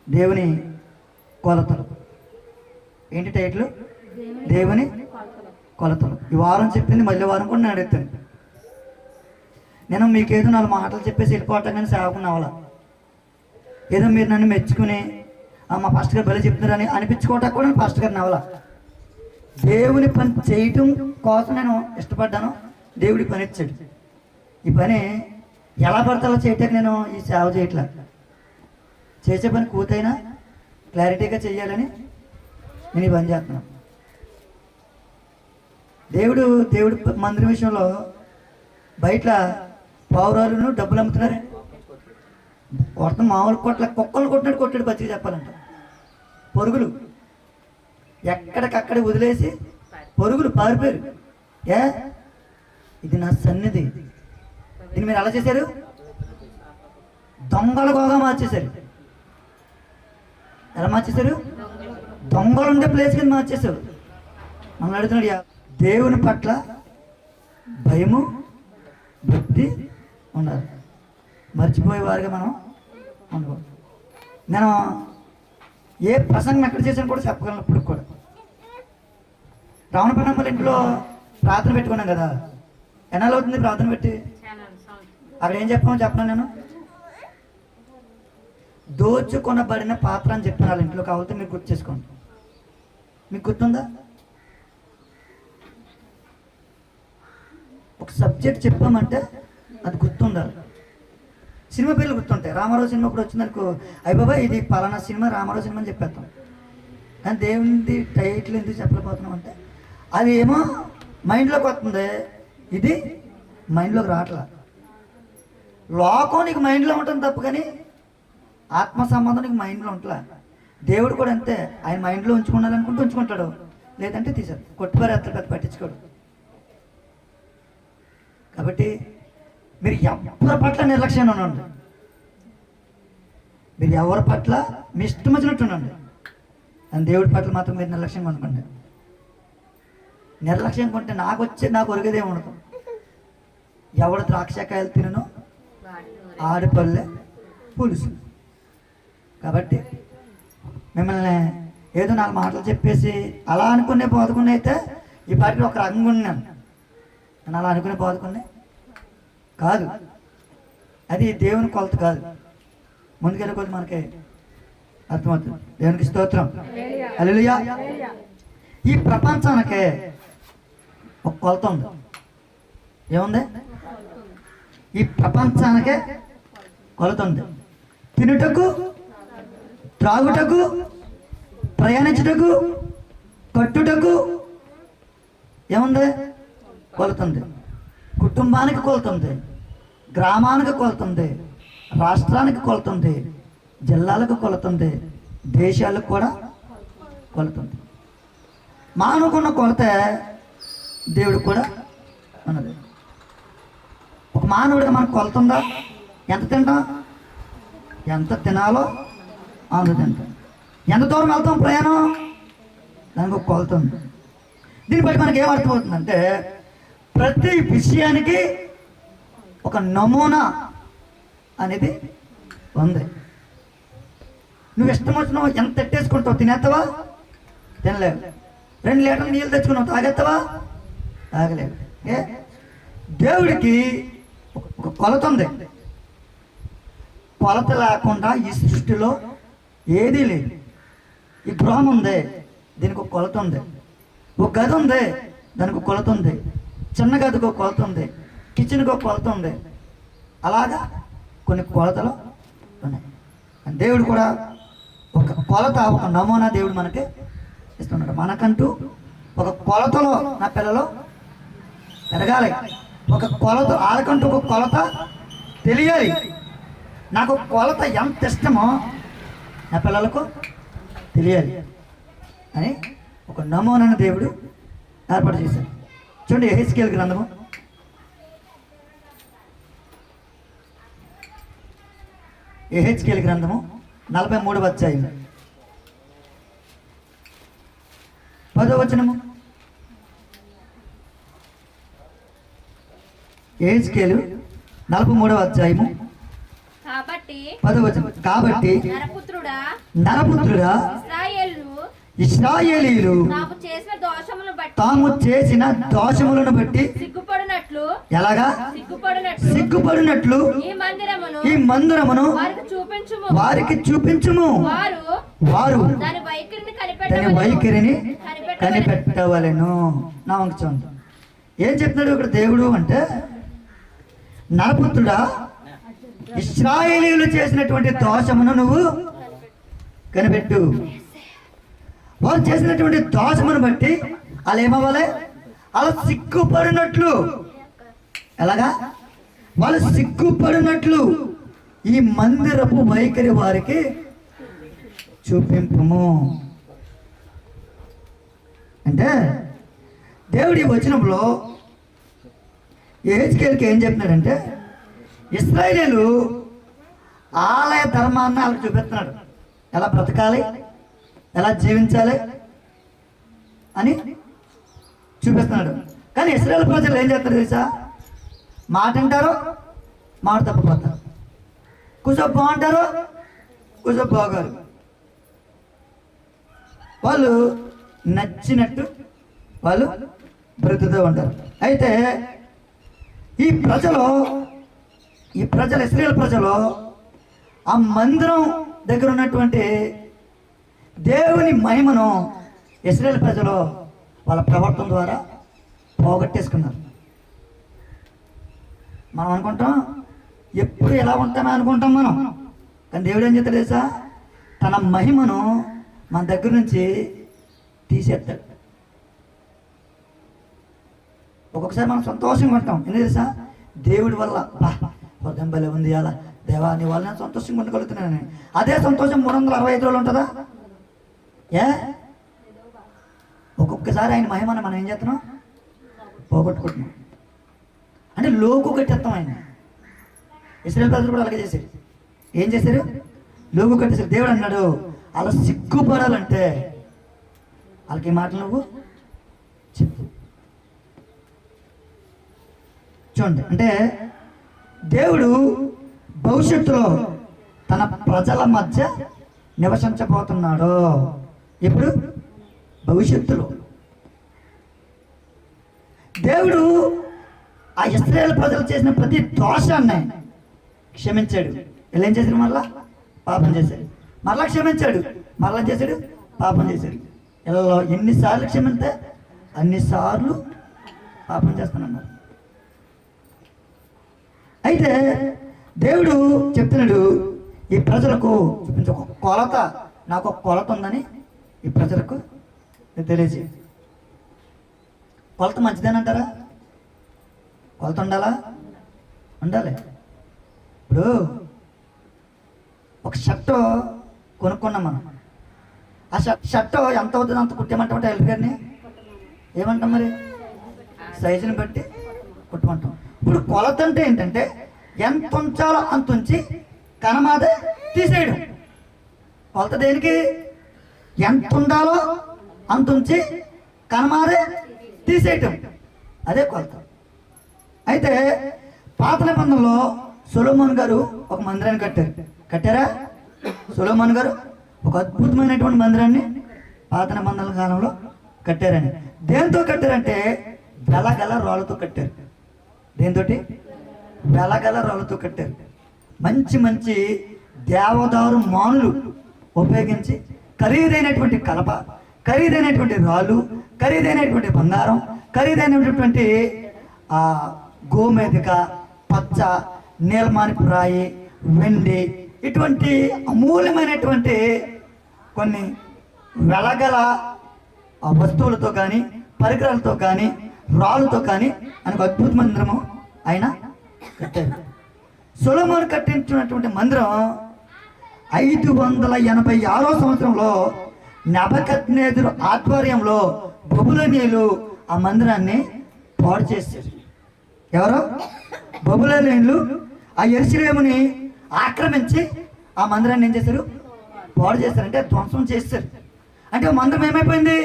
దేవుని కొలతలు. ఏంటి టైటిల్? దేవుని కొలతలు. ఈ వారం చెప్పింది మళ్ళీ వారం కూడా నేను అడుగుతాను. నేను మీకేదో 4 మాటలు చెప్పేసి వెళ్ళిపోవటం కానీ సేవకుని అవ్వాల. ఏదో మీరు నన్ను మెచ్చుకుని మా పాస్టర్ గారు బలి చెప్తున్నారని అనిపించుకోవటం కూడా పాస్టర్ గారిని అవ్వాల. దేవుని పని చేయటం కోసం నేను ఇష్టపడ్డాను. దేవుడి పని ఇచ్చాడు. ఈ పని ఎలా పడతాలో చేయటానికి నేను ఈ సేవ చేయట్లా. చేసే పని కూతైనా క్లారిటీగా చెయ్యాలని నేను ఈ పని చేస్తున్నాను. దేవుడు మందిరం విషయంలో బయట పావురాలను డబ్బులు అమ్ముతున్నారు. కొడతాం మామూలు కొట్ల కుక్కలు కొట్టాడు బతికి చెప్పాలంట. పొరుగులు ఎక్కడికక్కడ వదిలేసి పొరుగులు పారిపోయారు. ఇది నా సన్నిధి. దీన్ని మీరు ఎలా చేశారు? దొంగలుగా మార్చేశారు. ఎలా మార్చేశారు? దొంగలు ఉండే ప్లేస్ కింద మార్చేశారు. మనం అడుగుతున్నాడు, దేవుని పట్ల భయము భక్తి ఉండాలి. మర్చిపోయేవారుగా మనం అనుకో. నేను ఏ ప్రసంగం ఎక్కడ చేశాను కూడా చెప్పగలను. ఇప్పుడు కూడా రావణపన్నమ్మల ఇంట్లో ప్రార్థన పెట్టుకున్నాం కదా. ఎన్నాళ్ళు అవుతుంది ప్రార్థన పెట్టి? అక్కడ ఏం చెప్పను నేను. దోచుకొనబడిన పాత్ర అని చెప్పిన వాళ్ళ ఇంట్లో కావాలంటే మీరు గుర్తు చేసుకోండి. మీకు గుర్తుందా? ఒక సబ్జెక్ట్ చెప్పామంటే అది గుర్తుండాలి. సినిమా పేర్లు గుర్తుంటాయి. రామారావు సినిమా ఇప్పుడు వచ్చిందనుకో, అయ్య బాబా ఇది పలానా సినిమా రామారావు సినిమా అని చెప్పేస్తాం. కానీ దేవునిది టైటిల్ ఎందుకు చెప్పలేకపోతున్నాం అంటే అది ఏమో మైండ్లోకి వస్తుంది, ఇది మైండ్లోకి రావట్లా. లోకం నీకు మైండ్లో ఉంటుంది తప్ప కానీ ఆత్మ సంబంధం నీకు మైండ్లో ఉంటలే. దేవుడు కూడా అంతే. ఆయన మైండ్లో ఉంచుకున్నాడనుకుంటే ఉంచుకుంటాడు, లేదంటే తీసాడు. కొట్టుపారేస్తాడు, పెద్ద పట్టించుకోడు. కాబట్టి మీరు ఎవరి పట్ల నిర్లక్ష్యంగా ఉండండి. మీరు ఎవరి పట్ల మీ ఇష్టం వచ్చినట్టు ఉండండి. అని దేవుడి పట్ల మాత్రం మీరు నిర్లక్ష్యంగా అనుకోండి. నిర్లక్ష్యంగా ఉంటే నాకు ఒరిగేదే ఉండదు. ఎవడు ద్రాక్షకాయలు తినను ఆడిపల్లె పులుసు. కాబట్టి మిమ్మల్ని ఏదో 4 మాటలు చెప్పేసి అలా అనుకునే బోధకుని అయితే ఈ పాటికి ఒక రంగు ఉన్నాను. నేను అలా అనుకునే బోధకుని కాదు. అది దేవుని కొలత కాదు. ముందుకెళ్ళే కొద్ది మనకి అర్థమవుతుంది. దేవునికి స్తోత్రం. హల్లెలూయా. ఈ ప్రపంచానికి ఒక కొలత ఉంది. ఏముంది? ఈ ప్రపంచానికే కొలత ఉంది. తినుటకు, త్రాగుటకు, ప్రయాణించుటకు, కట్టుటకు ఏముంది? కొలత ఉంది. కుటుంబానికి కొలత ఉంది, గ్రామానికి కొలత ఉంది, రాష్ట్రానికి కొలత ఉంది, జిల్లాలకు కొలత ఉంది, దేశాలకు కూడా కొలత ఉంది. మానవుకున్న కొలత దేవుడు కూడా ఉన్నది. ఒక మానవుడిగా మనకు కొలత ఉందా? ఎంత తింటాం, ఎంత తినాలో అంత తింటాం. ఎంత దూరం వెళ్తాం ప్రయాణం, దానికి ఒక కొలత ఉంది. దీన్ని బట్టి మనకి ఏమర్థమవుతుందంటే ప్రతి విషయానికి ఒక నమూనా అనేది ఉంది. నువ్వు ఇష్టం వచ్చినావు ఎంత తెట్టేసుకుంటావు, తినేస్తావా? తినలేవు. 2 లీటర్లు నీళ్ళు తెచ్చుకున్నావు, తాగేస్తావా? తాగలేవు. దేవుడికి ఒక కొలత ఉంది. కొలత లేకుండా ఈ సృష్టిలో ఏదీ లేదు. ఈ గృహం ఉంది, దీనికి ఒక కొలత ఉంది. ఒక గది ఉంది, దానికి ఒక కొలత ఉంది. చిన్న గదికి ఒక కొలత ఉంది, కిచెన్కి ఒక కొలత ఉంది. అలాగా కొన్ని కొలతలు ఉన్నాయి. దేవుడు కూడా ఒక కొలత, ఒక నమూనా దేవుడు మనకి ఇస్తున్నాడు. మనకంటూ ఒక కొలతలో నా పిల్లలు పెరగాలి. ఒక కొలత వాళ్ళకంటూ ఒక కొలత తెలియాలి. నాకు కొలత ఎంత ఇష్టమో నా పిల్లలకు తెలియాలి అని ఒక నమూనాను దేవుడు ఏర్పాటు చేశాడు. చూడండి, యెహెజ్కేలు గ్రంథము 43వ అధ్యాయం 10వ వచనము. యెహెజ్కేలు 43వ అధ్యాయము కాబట్టి నరపుత్రుడా ఇశ్రాయేలీయులు తాము చేసిన దోషములను బట్టి ఎలాగా సిగ్గుపడినట్లు ఈ మందిరమును వారికి చూపించుము. వారు దాని వైఖరిని కనిపెట్టవలెను. నా వంక చూడండి ఏం చెప్తున్నాడు ఇక్కడ దేవుడు అంటే, నరపుత్రుడా ఇశ్రాయేలీయులు చేసినటువంటి దోషమును నువ్వు కనిపెట్టు. వారు చేసినటువంటి దోషమును బట్టి వాళ్ళు ఏమవ్వాలి? అలా సిగ్గుపడినట్లు. ఎలాగా? వాళ్ళు సిగ్గుపడినట్లు ఈ మందిరపు వైఖరి వారికి చూపింపము. అంటే దేవుడి వచనంలో యెహెజ్కేలుకి ఏం చెప్తున్నాడంటే, ఇశ్రాయేలీయులు ఆలయ ధర్మాన్ని వాళ్ళకి చూపిస్తున్నాడు, ఎలా బ్రతకాలి, ఎలా జీవించాలి అని చూపిస్తున్నాడు. కానీ ఇశ్రాయేలు ప్రజలు ఏం చేస్తారు తెలుసా? మాట అంటారు, మాట తప్పిపోతారు. కూర్చో బాగుంటారు, కూర్చో బాగారు. వాళ్ళు నచ్చినట్టు వాళ్ళు బ్రతుకుతూ ఉంటారు. అయితే ఈ ప్రజలు ఇశ్రాయేలు ప్రజలు ఆ మందిరం దగ్గర ఉన్నటువంటి దేవుని మహిమను ఇశ్రాయేలు ప్రజలు వాళ్ళ ప్రవర్తన ద్వారా పోగొట్టేసుకున్నారు. మనం అనుకుంటాం ఎప్పుడు ఎలా ఉంటామే అనుకుంటాం మనం. కానీ దేవుడు ఏం చేస్తాడు తెలుసా? తన మహిమను మన దగ్గర నుంచి తీసేస్తాడు. ఒక్కొక్కసారి మనం సంతోషంగా ఉంటాం, ఎందుకు తెలుసా? దేవుడి వల్ల హృదయం బలే ఉంది, అలా దేవా నీ వల్ల నేను సంతోషంగా ఉండగలుగుతున్నాను. అదే సంతోషం 365 రోజులు ఉంటుందా? ఒక్కొక్కసారి ఆయన మహిమను మనం ఏం చేస్తున్నాం? పోగొట్టుకుంటున్నాం. అంటే లోకు కట్టేస్తాం. ఆయన ఇశ్రాయేలు ప్రజలు కూడా అలాగే చేశారు. ఏం చేశారు? లోకు కట్టేశారు. దేవుడు అన్నాడు అలా సిగ్గుపడాలంటే వాళ్ళకి ఈ మాటలు నువ్వు చెప్పు. చూడండి, అంటే దేవుడు భవిష్యత్తులో తన ప్రజల మధ్య నివసించబోతున్నాడు. ఇప్పుడు భవిష్యత్తులో దేవుడు ఆ ఇశ్రాయేలు ప్రజలు చేసిన ప్రతి దోషాన్ని క్షమించాడు. వీళ్ళు ఏం చేశారు? మరలా పాపం చేశాడు. మరలా క్షమించాడు. మరలా చేశాడు, పాపం చేశాడు. ఇలా ఎన్నిసార్లు క్షమిస్తే అన్నిసార్లు పాపం చేస్తానన్నారు. అయితే దేవుడు చెప్తున్నాడు ఈ ప్రజలకు చూపించే ఒక కొలత, నాకు ఒక కొలత ఉందని ఈ ప్రజలకు తెలియజేయ. కొలత మంచిదేనంటారా? కొలత ఉండాలా? ఉండాలి. ఇప్పుడు ఒక షర్టు కొనుక్కున్నాం మనం. ఆ షర్టు ఎంత అవుతుంది అంత కుట్టేమంటాం టైలర్ గారిని. ఏమంటాం మరి? సైజుని బట్టి కుట్టమంటాం. ఇప్పుడు కొలత అంటే ఏంటంటే ఎంత ఉంచాలో అంత ఉంచి కనమాదే తీసేయడం. కొలత దేనికి? ఎంత ఉండాలో అంత ఉంచి కనమాదే తీసేయటం, అదే కొలత. అయితే పాత నిబంధనలో సొలొమోను గారు ఒక మందిరాన్ని కట్టారా? సొలొమోను గారు ఒక అద్భుతమైనటువంటి మందిరాన్ని పాత నిబంధనల కాలంలో కట్టారని. దేంతో కట్టారంటే వెలగల రాళ్ళతో కట్టారు. దేంతోటి? వెలగల రాళ్ళతో కట్టారు. మంచి మంచి దేవదారు మానులు ఉపయోగించి ఖరీదైనటువంటి కలప, ఖరీదైనటువంటి రాళ్ళు, ఖరీదైనటువంటి బంగారం, ఖరీదైనటువంటి గోమేధిక, పచ్చ, నీలమానిపు రాయి, వెండి, ఇటువంటి అమూల్యమైనటువంటి కొన్ని వెలగల వస్తువులతో కానీ పరికరాలతో కానీ రాళ్ళతో కానీ ఆయనకు అద్భుత మందిరము ఆయన కట్టారు. సొలొమోను కట్టించినటువంటి మందిరం 586వ సంవత్సరంలో నెబుకద్నెజరు ఆధ్వర్యంలో బబులోనీయులు ఆ మందిరాన్ని పాడు చేశారు. ఎవరు? బబులోనీయులు ఆ యెరూషలేముని ఆక్రమించి ఆ మందిరాన్ని ఏం చేశారు? పాడు చేశారంటే ధ్వంసం చేశారు. అంటే మందిరం ఏమైపోయింది?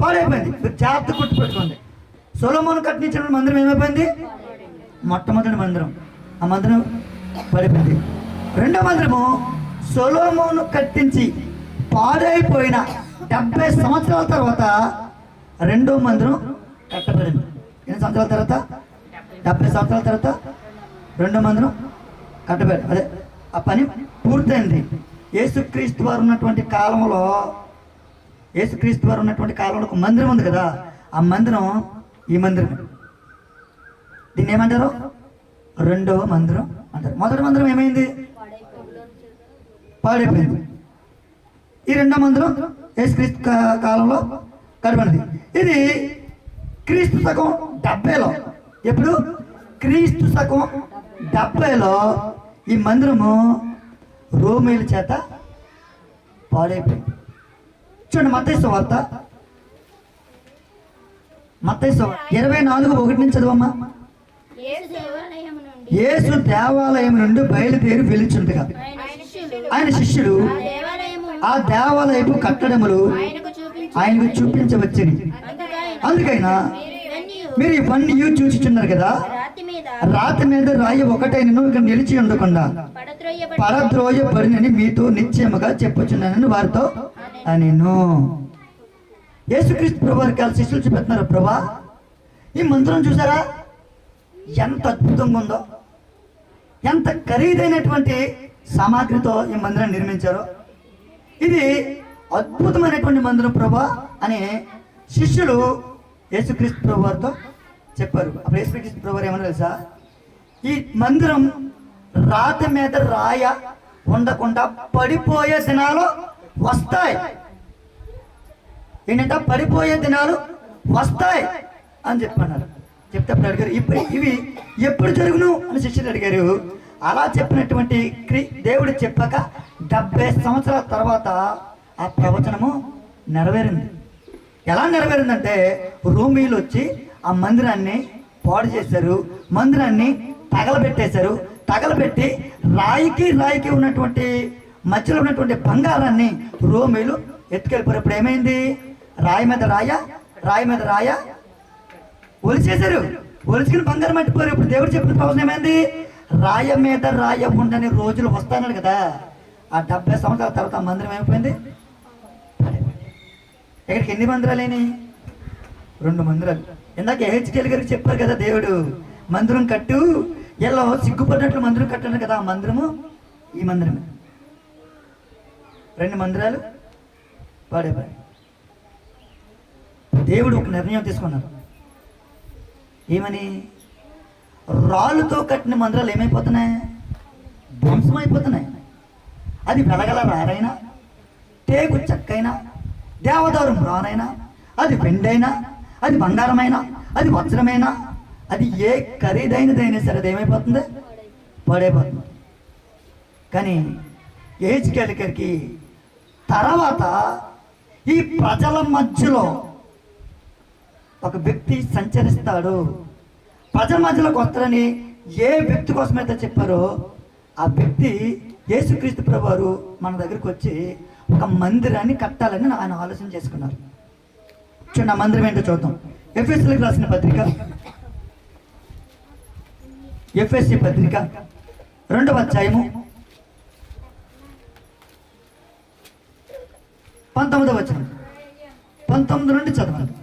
పాడైపోయింది. మీరు జాగ్రత్త గుర్తుపెట్టుకోండి. సొలొమోను కట్టించిన మందిరం ఏమైపోయింది? మొట్టమొదటి మందిరం. ఆ మందిరం పడిపోయింది. రెండో మందిరము సొలొమోను కట్టించి పాడైపోయిన 70 సంవత్సరాల తర్వాత రెండో మందిరం కట్టబడింది. ఎన్ని సంవత్సరాల తర్వాత? 70 సంవత్సరాల తర్వాత రెండో మందిరం కట్టబడి, అదే ఆ పని పూర్తయింది. యేసుక్రీస్తు వారు ఉన్నటువంటి కాలంలో ఒక మందిరం ఉంది కదా, ఆ మందిరం ఈ మందిరం. దీన్ని ఏమంటారు? రెండవ మందిరం అంటారు. మొదటి మందిరం ఏమైంది? పాడైపోయింది. ఈ రెండో మందిరం యేసుక్రీస్తు కాలంలో కట్టబడింది. ఇది క్రీస్తు శకం 70లో. ఎప్పుడు? క్రీస్తు శకం 70లో ఈ మందిరము రోమీల చేత పాడైపోయింది. చూడండి, మత్తయి సువార్త 24:1 నుంచి చదవమ్మా. యేసు దేవాలయం నుండి బయలుదేరి వెలుచుండగా ఆయన శిష్యులు ఆ దేవాలయపు కట్టడములు ఆయనకు చూపించవచ్చని, అందుకైనా మీరు ఇవన్నీ చూచుచున్నారు కదా, రాతి మీద రాయి ఒకటైనను ఇక నిలిచి ఉండకుండా పడద్రోయబడినని మీతో నిశ్చయముగా చెప్పుచున్నానని వారితో నేను. యేసుక్రీస్తు ప్రభువారికి వాళ్ళ శిష్యులు చూపెడుతున్నారు, ప్రభా ఈ మందిరం చూసారా ఎంత అద్భుతంగా ఉందో, ఎంత ఖరీదైనటువంటి సామాగ్రితో ఈ మందిరాన్ని నిర్మించారో, ఇది అద్భుతమైనటువంటి మందిరం ప్రభా అని శిష్యులు యేసుక్రీస్తు ప్రభువారితో చెప్పారు. అప్పుడు యేసుక్రీస్తు ప్రభువారు ఏమన్నా తెలుసా? ఈ మందిరం రాతి మీద రాయ ఉండకుండా పడిపోయే దినాలు వస్తాయి. ఏంటంటే పడిపోయే దినాలు వస్తాయి అని చెప్పన్నారు. చెప్తే అడిగారు, ఇవి ఎప్పుడు జరుగును అని శిష్యులు అడిగారు. అలా చెప్పినటువంటి దేవుడు చెప్పాక 70 సంవత్సరాల తర్వాత ఆ ప్రవచనము నెరవేరింది. ఎలా నెరవేరిందంటే రోమీలు వచ్చి ఆ మందిరాన్ని పాడు చేశారు, మందిరాన్ని తగలబెట్టేశారు. తగలబెట్టి రాయికి ఉన్నటువంటి మధ్యలో ఉన్నటువంటి బంగారాన్ని రోమీలు ఎత్తుకెళ్ళిపోయారు. ఇప్పుడు ఏమైంది? రాయి మీద రాయ ఒలిచేశారు. ఒలిచుకుని బంగారం మట్టిపోయారు. ఇప్పుడు దేవుడు చెప్పిన ప్రవచనం ఏమైంది? రాయ మీద రాయ ఉండని రోజులు వస్తానని కదా. ఆ 70 సంవత్సరాల తర్వాత ఆ మందిరం ఏమైపోయింది? ఇక్కడికి ఎన్ని మందిరాలేని? 2 మందిరాలు. ఇందాక హెచ్కేల్ గారికి చెప్పారు కదా, దేవుడు మందిరం కట్టు, ఎలా సిగ్గుపడినట్లు మందిరం కట్టాను కదా. ఆ మందిరము ఈ మందిరమే. 2 మందిరాలు పాడైపోయాయి. దేవుడు ఒక నిర్ణయం తీసుకున్నారు. ఏమని? రాళ్ళుతో కట్టిన మందిరాలు ఏమైపోతున్నాయి? ధ్వంసం అయిపోతున్నాయి. అది వెలగల రారైనా, టేకు చెక్కైనా, దేవదారు రానైనా, అది వెండైనా, అది బంగారమైనా, అది వజ్రమైనా, అది ఏ ఖరీదైనదైనా సరే అది ఏమైపోతుంది? పాడైపోతుంది. కానీ హెచ్కేల్కి తర్వాత ఈ ప్రజల మధ్యలో ఒక వ్యక్తి సంచరిస్తాడు. ప్రజల మధ్యలోకి వస్తారని ఏ వ్యక్తి కోసమైతే చెప్పారో ఆ వ్యక్తి యేసుక్రీస్తు ప్రభువారు మన దగ్గరికి వచ్చి ఒక మందిరాన్ని కట్టాలని ఆయన ఆలోచన చేసుకున్నారు. చూడండి, ఆ మందిరం ఏంటో చూద్దాం. ఎఫ్ఎస్సీలకు రాసిన పత్రిక, ఎఫ్ఎస్సీ పత్రిక 2వ అధ్యాయము 19వ వచనం. 19 నుండి చదవండి.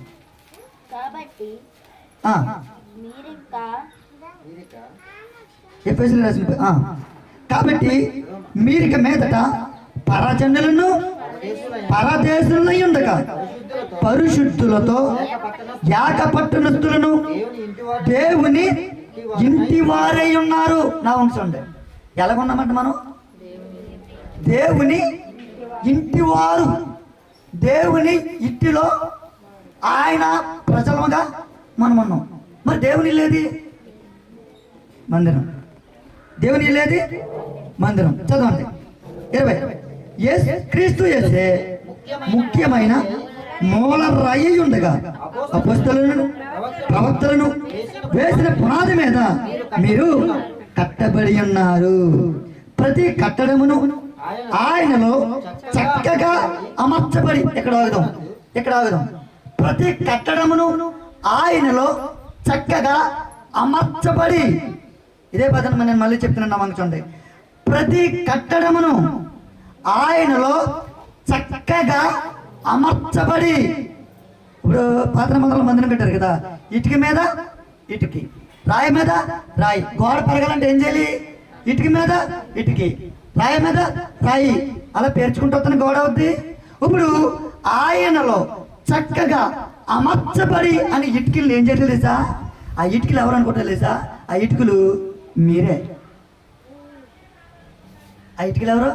కాబట్టి మీరిక మీదట పరజనులను పరదేశులను ఉండగా పరిశుద్ధులతో ఏకపట్టణస్థులను దేవుని ఇంటి వారై ఉన్నారు. నా ఉంచండి, ఎలాగున్నామంట మనం? దేవుని ఇంటివారు. దేవుని ఇంటిలో ఆయన ప్రజలుగా మనం ఉన్నాం. మరి దేవుని లేది మందిరం. దేవుని లేది మందిరం. చదవండి 20. క్రీస్తు యేసే ముఖ్యమైన మూల రాయి ఉండగా అపొస్తలులను ప్రవక్తలను వేసిన పునాది మీద మీరు కట్టబడి ఉన్నారు. ప్రతి కట్టడమును ఆయనలో చక్కగా అమర్చబడి, ఇక్కడ ఆగుదాం. ప్రతి కట్టడమును ఆయనలో చక్కగా అమర్చబడి, ఇదే పదం నేను మళ్ళీ చెప్తున్నాను, నమ్మండి. ప్రతి కట్టడమును ఆయనలో చక్కగా అమర్చబడి. ఇప్పుడు పాత మందిరం మందిరం కట్టారు కదా, ఇటుక మీద ఇటుకి, రాయి మీద రాయి. గోడ పెరగాలంటే ఏం చేయాలి? ఇటుక మీద ఇటుకి, రాయి మీద రాయి, అలా పేర్చుకుంటూ వస్తున్న గోడ అవుద్ది. ఇప్పుడు ఆయనలో చక్కగా అమర్చబడి అని ఇటుకలు ఏం చేయలేదు తెలుసా? ఆ ఇటుకలు ఎవరు అనుకుంటారు తెలుసా? ఆ ఇటుకలు మీరే. ఆ ఇటుకలు ఎవరు?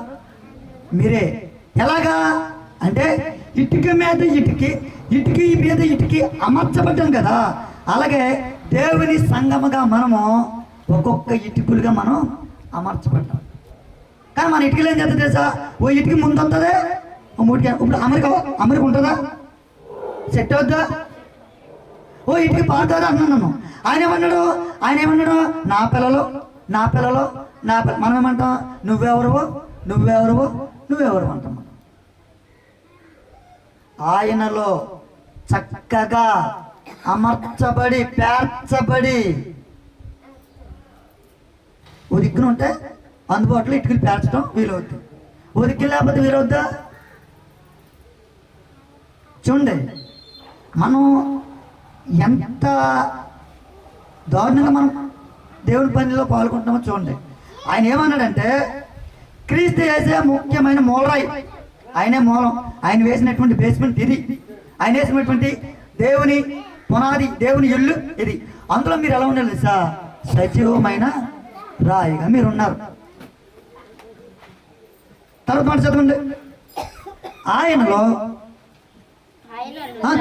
మీరే. ఎలాగా అంటే ఇటుక మీద ఇటుకి, ఇటుక మీద ఇటుకి అమర్చబడ్డాం కదా. అలాగే దేవుని సంగముగా మనము ఒక్కొక్క ఇటుకలుగా మనం అమర్చబడ్డాం. కానీ మన ఇటుకలు ఏం చేస్తుంది తెలుసా? ఓ ఇటుక ముందు వస్తుంది, మూడికి. ఇప్పుడు అమెరికా ఉంటుందా? సెట్ అవుద్దా? ఓ ఇటుక పాడుతుందా అన్నాను. ఆయన ఏమన్నాడు? నా పిల్లలు మనం ఏమంటాం? నువ్వెవరు అంటాం. ఆయనలో చక్కగా అమర్చబడి పేర్చబడి. ఓ దిక్కున ఉంటే అందుబాటులో ఇటుకలు పేర్చడం వీలవుతుంది, ఓ దిక్కు లేకపోతే వీలవుద్దా? చూడండి, మనం ఎంత దారుణంగా మనం దేవుని పనిలో పాల్గొంటామో చూడండి. ఆయన ఏమన్నాడంటే, క్రీస్తు వేసే ముఖ్యమైన మూలరాయి ఆయనే మూలం. ఆయన వేసినటువంటి బేస్మెంట్ ఇది. ఆయన వేసినటువంటి దేవుని పునాది, దేవుని ఇల్లు ఇది. అందులో మీరు ఎలా ఉండాలి తెలుసా? సజీవమైన రాయిగా మీరు ఉన్నారు. తర్వాత మాట చదవండి. ఆయనలో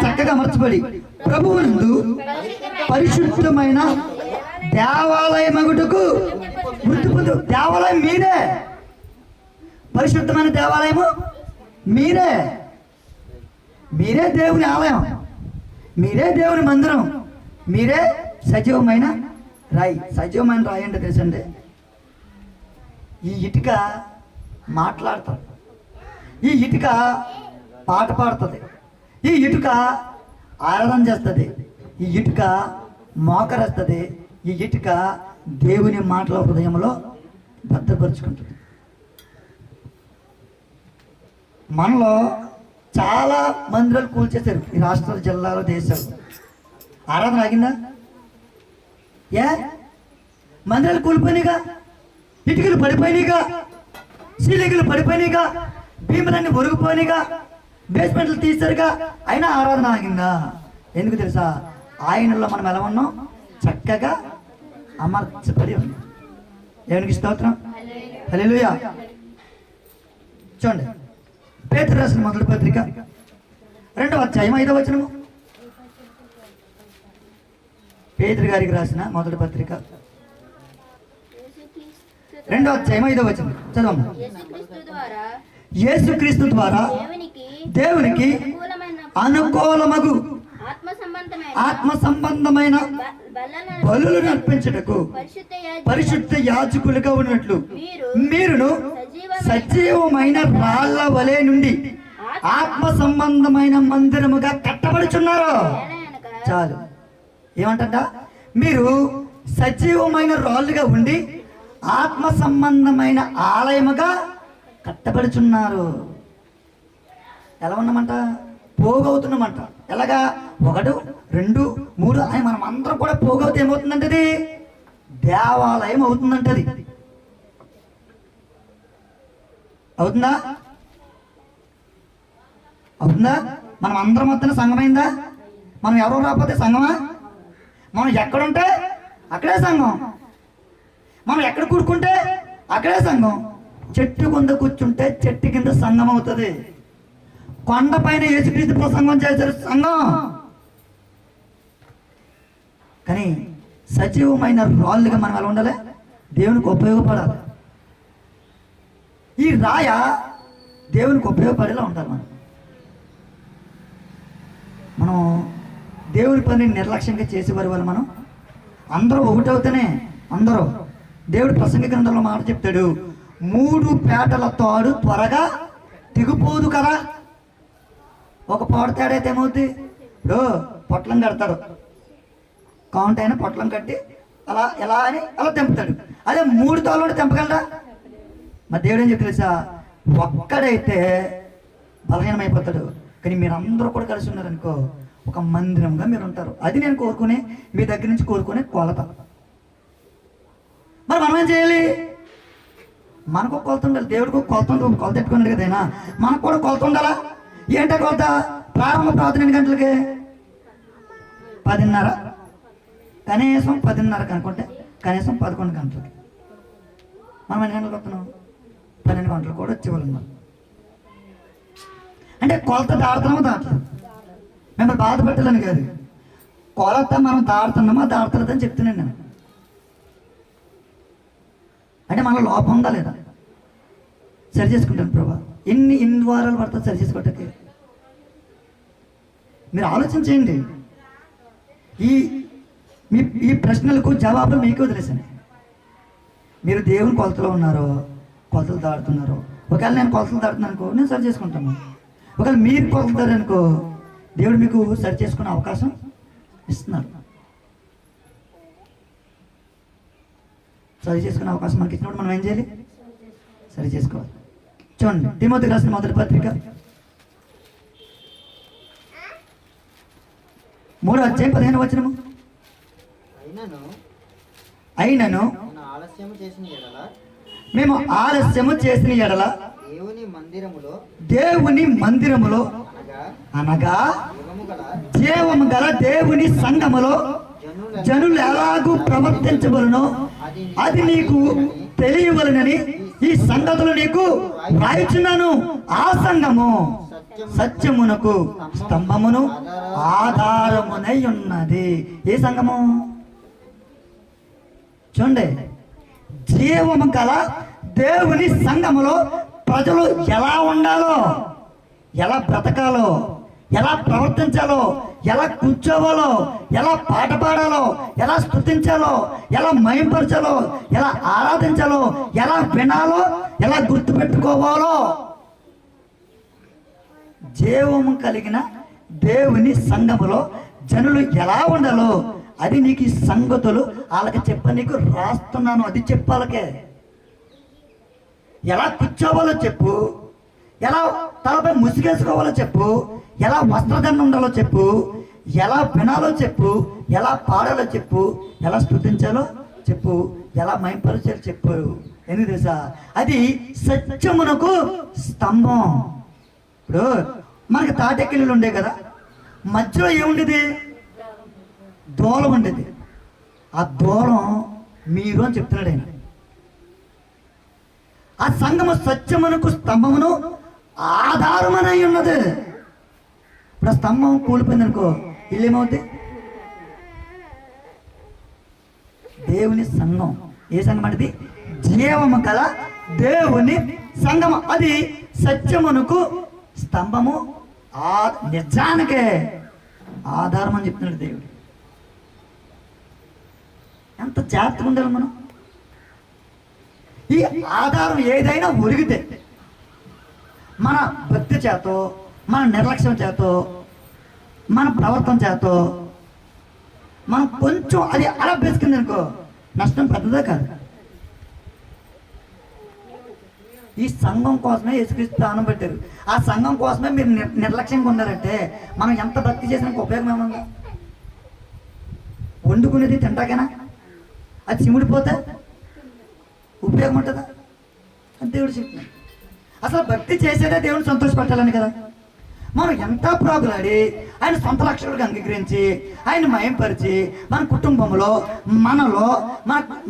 చక్కగా అమర్చబడి ప్రభువునందు పరిశుద్ధమైన దేవాలయమగుటకు వృద్ధి పొందు. దేవాలయం మీరే. పరిశుద్ధమైన దేవాలయము మీరే. దేవుని ఆలయం, మీరే దేవుని మందిరం, మీరే సజీవమైన రాయి. సజీవమైన రాయి అంటే తెలుసండి, ఈ ఇటుక మాట్లాడుతుంది, ఈ ఇటుక పాట పాడుతుంది, ఈ ఇటుక ఆరాధన చేస్తుంది, ఈ ఇటుక మోకరేస్తుంది, ఈ ఇటుక దేవుని మాటల హృదయంలో భద్రపరుచుకుంటుంది. మనలో చాలా మందిరాలు కూల్చేశారు ఈ రాష్ట్రాలు, జిల్లాలు, దేశాలు. ఆరాధన ఆగిందా? మందిరాలు కూలిపోయినాయిగా, ఇటుకలు పడిపోయినాయిగా, సీలింగులు పడిపోయినాయిగా, భీములన్నీ ఒరిగిపోయినాయిగా, బేస్మెంట్లు తీశారుగా, అయినా ఆరాధన ఆగిందా? ఎందుకు తెలుసా? ఆయనలో మనం ఎలా ఉన్నాం? చక్కగా అమర్చబడి ఉన్నాం. దేవునికి స్తోత్రం, హల్లెలూయా. చూడండి, పేతురు రాసిన మొదటి పత్రిక 2వ అధ్యాయం 5వ వచనము. పేతురు గారికి రాసిన మొదటి పత్రిక 2వ అధ్యాయం 5వ వచనం చదవమ్మా. యేసుక్రీస్తు ద్వారా దేవునికి అనుకూలమగు ఆత్మ సంబంధమైన బలులను అర్పించుటకు పరిశుద్ధ యాజకులుగా ఉన్నట్లు మీరును సజీవమైన రాళ్ల వలె నుండి ఆత్మ సంబంధమైన మందిరముగా కట్టబడుచున్నారు. చాలు. ఏమంట? మీరు సజీవమైన రాళ్ళుగా ఉండి ఆత్మ సంబంధమైన ఆలయముగా కట్టబడుచున్నారు. ఎలా ఉన్నామంట? పోగవుతున్నామంట. ఎలాగా? 1, 2, 3 అని మనం అందరం కూడా పోగవుతే ఏమవుతుందంటే అది దేవాలయం అవుతుందంటది. అవుతుందా? మనం అందరం వస్తున్న సంఘమైందా? మనం ఎవరో రాకపోతే సంఘమా? మనం ఎక్కడుంటే అక్కడే సంఘం, మనం ఎక్కడ కూడుకుంటే అక్కడే సంఘం. చెట్టు కింద కూర్చుంటే చెట్టు కింద సంఘం అవుతుంది. కొండ పైన యేసుక్రీస్తు ప్రసంగం చేశారు సంఘం. కానీ సజీవమైన రాళ్ళుగా మనం ఎలా ఉండాలి? దేవునికి ఉపయోగపడాలి. ఈ రాయ దేవునికి ఉపయోగపడేలా ఉండాలి. మనం దేవుని పని నిర్లక్ష్యంగా చేసేవారి వల్ల మనం అందరూ ఒకటవుతూనే అందరూ దేవుడు ప్రసంగ గ్రంథంలో మాట చెప్తాడు, 3 పేటల తాడు త్వరగా తెగిపోదు కదా. ఒక పాడు తేడైతే ఏమవుద్ది? ఇప్పుడు పొట్లం కడతాడు, కౌంట్ అయినా పొట్లం కట్టి అలా ఎలా అని అలా తెంపుతాడు. అదే 3 తాళ్ళు తెంపగలరా? మరి దేవుడు ఏం చెప్పి తెలుసా, ఒక్కడైతే బలహీనమైపోతాడు, కానీ మీరు అందరూ కూడా కలిసి ఉన్నారనుకో ఒక మందిరంగా మీరు ఉంటారు. అది నేను కోరుకునే, మీ దగ్గర నుంచి కోరుకునే కొలత. మరి మనం ఏం చేయాలి? మనకు కొలత ఉండాలి. దేవుడికి కొలత ఉంది, కొలత పెట్టుకున్నాడు కదైనా, మనకు కూడా కొలత ఉండాలా? ఏంటో కొలత? ప్రారంభ ప్రార్థన ఎన్ని గంటలకి? 10:30, కనీసం 10:30 కనుకుంటే కనీసం 11 గంటలకి. మనం ఎన్ని గంటలకు వస్తున్నాం? 12 గంటలు కూడా వచ్చేవాళ్ళం. అంటే కొలత దాడుతున్నామో దాటలేదు. మిమ్మల్ని బాధపెట్టాలని కాదు, కొలత మనం దాడుతున్నామా దాడతలేదని చెప్తున్నాను నేను. అంటే మన లోపం ఉందా లేదా? సరి చేసుకుంటాను ప్రభా. ఎన్ని వారాలు పడుతుంది సరి చేసుకోవటానికి? మీరు ఆలోచించేయండి. ఈ ప్రశ్నలకు జవాబులు మీకు వదిలేసాను. మీరు దేవుని కొలతలో ఉన్నారో, కొలతలు దాడుతున్నారో. ఒకవేళ నేను కొలతలు దాడుతున్నాను అనుకో, నేను సరి చేసుకుంటాను. ఒకవేళ మీరు కొలతారు అనుకో, దేవుడు మీకు సరి చేసుకునే అవకాశం ఇస్తున్నారు. సరి చేసుకునే అవకాశం మనకి ఇచ్చినప్పుడు మనం ఏం చేయాలి? సరి చేసుకోవాలి. చూడండి, తిమోతికి రాసిన మొదటి పత్రిక 3:15 అయినను మేము ఆలస్యము చేసిన ఎడల దేవుని మందిరములో అనగా జీవము గల దేవుని సంఘములో జనులు ఎలాగూ ప్రవర్తించబడునో అది నీకు తెలియవలనని ఈ సంగతులు నీకు రాయుచున్నాను. ఆ సంఘము సత్యమునకు స్తంభమును ఆధారమునై ఉన్నది. ఏ సంఘము? చూడండి, జీవము గల దేవుని సంఘములో ప్రజలు ఎలా ఉండాలో, ఎలా బ్రతకాలో, ఎలా ప్రవర్తించాలో, ఎలా కూర్చోవాలో, ఎలా పాట పాడాలో, ఎలా స్తుతించాలో, ఎలా మహింపరచాలో, ఎలా ఆరాధించాలో, ఎలా వినాలో, ఎలా గుర్తుపెట్టుకోవాలో, జీవము కలిగిన దేవుని సంఘములో జనులు ఎలా ఉండాలో అది నీకు ఈ సంగతులు వాళ్ళకి చెప్ప నీకు రాస్తున్నాను. అది చెప్పాలకే. ఎలా కూర్చోవాలో చెప్పు, ఎలా తలపై ముసుగేసుకోవాలో చెప్పు, ఎలా వస్త్రదండ ఉండాలో చెప్పు, ఎలా వినాలో చెప్పు, ఎలా పాడాలో చెప్పు, ఎలా స్తుతించాలో చెప్పు, ఎలా మహింపరచాలో చెప్పు. ఎందుకు తెలుసా? అది సత్యమునకు స్తంభం. ఇప్పుడు మనకి తాటెక్కిళ్ళు ఉండే కదా, మధ్యలో ఏముండేది? దూలం ఉండేది. ఆ దూలం మీరు అని చెప్తున్నాడు ఆయన. ఆ సంఘము సత్యమునకు స్తంభమును ఆధారమనై ఉన్నది. ఇప్పుడు ఆ స్తంభం కూలిపోయింది అనుకో, ఇల్లు ఏమవుద్ది? దేవుని సంఘం. ఏ సంఘం అంటే? జీవము గల దేవుని సంఘము. అది సత్యమునకు స్తంభము, నిజానికే ఆధారం అని చెప్తున్నాడు దేవుడు. ఎంత జాగ్రత్తగా ఉండాలి మనం. ఈ ఆధారం ఏదైనా ఒరిగితే మన భక్తి చేతో, మన నిర్లక్ష్యం చేతో, మన ప్రవర్తన చేతో మనం కొంచెం అది అలా బెసుకుంది అనుకో, నష్టం పెద్దదే కాదు. ఈ సంఘం కోసమే యేసుక్రీస్తు ప్రాణం పెట్టారు. ఆ సంఘం కోసమే మీరు నిర్లక్ష్యంగా ఉన్నారంటే మనం ఎంత భక్తి చేసినా ఉపయోగం ఏముందా? వండుకునేది తింటాకేనా? అది చిముడిపోతే ఉపయోగం ఉంటుందా? అని దేవుడు చెప్తున్నాడు. అసలు భక్తి చేసేదే దేవుని సంతోషపెట్టాలని కదా. మనం ఎంత ప్రాగులాడి ఆయన సొంత లక్షణాలకు అంగీకరించి ఆయన మయంపరిచి మన కుటుంబంలో, మనలో,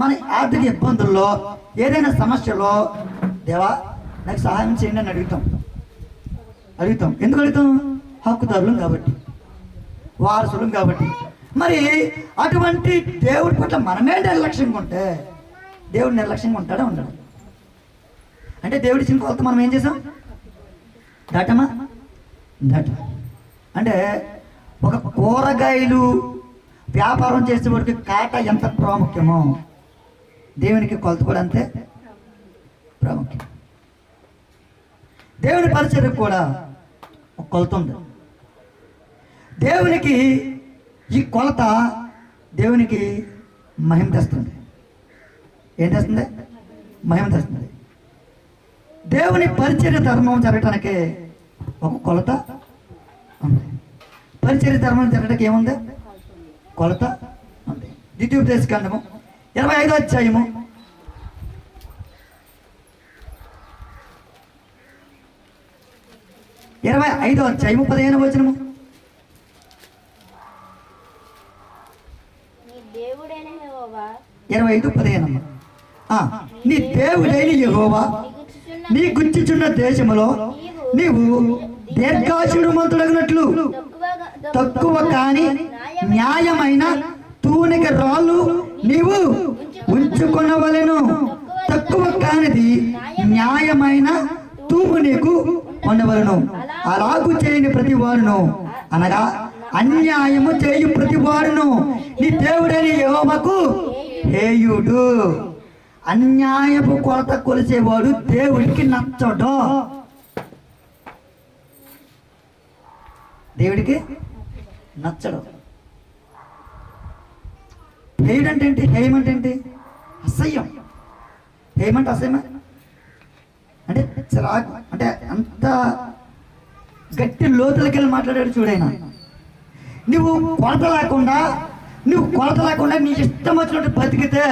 మన ఆర్థిక ఇబ్బందుల్లో, ఏదైనా సమస్యలో దేవా నాకు సహాయం చేయండి అని అడుగుతాం. ఎందుకు అడుగుతాం? హక్కుదారులం కాబట్టి, వారసులం కాబట్టి. మరి అటువంటి దేవుడి పట్ల మనమే నిర్లక్ష్యంగా ఉంటే దేవుడు నిర్లక్ష్యంగా ఉంటాడా? ఉండడు. అంటే దేవుడి ఇచ్చిన కొలత మనం ఏం చేసాం? దాటమా? అంటే ఒక కూరగాయలు వ్యాపారం చేసేవాడికి కాట ఎంత ప్రాముఖ్యమో దేవునికి కొలత కూడా అంతే ప్రాముఖ్యం. దేవుని పరిచర్యకు కూడా ఒక కొలత ఉంది. దేవునికి ఈ కొలత దేవునికి మహిమ తెస్తుంది. ఏం తెస్తుంది? మహిమ తెస్తుంది. దేవుని పరిచర్య ధర్మం జరగటానికి ఒక కొలత ఉంది. పరిచర్య ధర్మం జరగడానికి ఏముంది? కొలత ఉంది. ద్వితీయోపదేశకాండము 25వ అధ్యాయము 25వ అధ్యాయము 15వ వచనము. నీ దేవుడైన యెహోవా 25:15. నీ దేవుడైన యెహోవా నీ గుచ్చుచున్న దేశములో నీవు దీర్ఘాయుష్మంతుడగినట్లు తక్కువ కాని న్యాయమైన తూనిక రాళ్ళు నీవు ఉంచుకొనవలెను. తక్కువ కానిది న్యాయమైన తూము నీకు ఉండవలను. అలాగు చేయని ప్రతి వాడును, అనగా అన్యాయము చేయు ప్రతి వాడును నీ దేవుడైన యెహోవాకు హేయుడు. అన్యాయపు కొలత కొలిసేవాడు దేవుడికి నచ్చడు. దేవుడికి నచ్చడు. హేయుడు అంటే ఏంటి? హేయం అంటే ఏంటి? అసహ్యం. హేయం అంటే అసహ్యమే, అంటే చిరాకు, అంటే అంత గట్టి లోతులకి వెళ్ళి మాట్లాడాడు చూడైనా. నువ్వు కొలత లేకుండా నీ ఇష్టం వచ్చినట్టు బతికితే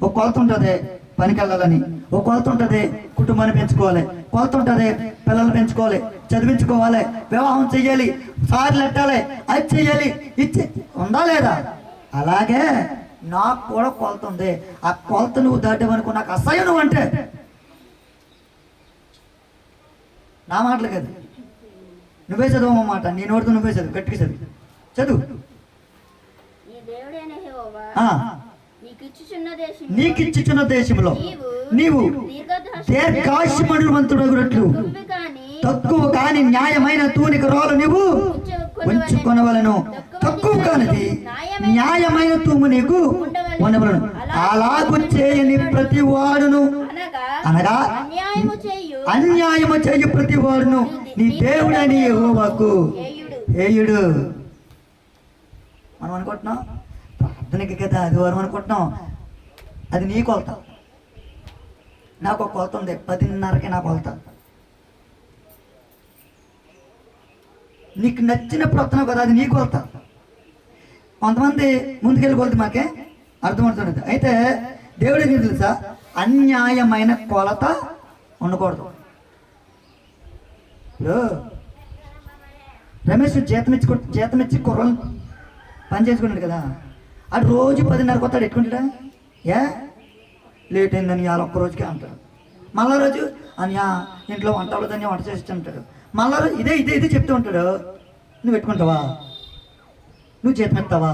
ఒక కొలత ఉంటుంది పనికి వెళ్ళాలని, ఒక కొలత ఉంటుంది కుటుంబాన్ని పెంచుకోవాలి, కొలత ఉంటుంది పిల్లలు పెంచుకోవాలి, చదివించుకోవాలి, వివాహం చెయ్యాలి, సార్లు ఎట్టాలి, అది చెయ్యాలి, ఇచ్చి ఉందా లేదా? అలాగే నాకు కూడా కొలత ఉంది. ఆ కొలత నువ్వు దాటేవనుకో నాకు అసహ్యం. నువ్వు అంటే నా మాటలు కదా, నువ్వే చదువు మాట, నీ నోటితో నువ్వే చదువు, గట్టిగా చదువు. నీ దేవుడైన యెహోవా నీకిచ్చుచున్న దేశంలో నీవు దీర్ఘాయుష్మంతుడగునట్లు తక్కువ కాని న్యాయమైన తూనిక రాళ్ళు నీవు ఉంచుకొనవలను. తక్కువ కానిది న్యాయమైన తూము నీకు ఉండవలను. అలాగు చేయని ప్రతి వాడును, అనగా అన్యాయము చేయు ప్రతి వాడును నీ దేవుడని యెహోవాకు హేయుడు. మనం అనుకుంటున్నాం ప్రార్థనకి కదా ఆదివారం అనుకుంటున్నాం, అది నీ కొలత. నాకు ఒక కొలత ఉంది, 10:30కి నా కొలత. నీకు నచ్చినప్పుడు వస్తున్నావు కదా, అది నీ కొలత. కొంతమంది ముందుకెళ్ళి కొలత మాకే అర్థమవుతున్నది. అయితే దేవుడికి తెలుసా, అన్యాయమైన కొలత ఉండకూడదు. రమేష్ జీతమిచ్చి కుర్రలు పని చేసుకున్నాడు కదా, అది రోజు 10:30 కొత్తాడు ఎట్టుకుంటాడా? లేట్ అయిందని ఇవాళ ఒక్క రోజుకే అంటాడు. మళ్ళా రోజు అని ఇంట్లో వంట అవ్వదని వంట చేసి అంటాడు. మళ్ళా రోజు ఇదే చెప్తూ ఉంటాడు. నువ్వు పెట్టుకుంటావా? నువ్వు జీతం ఎత్తావా?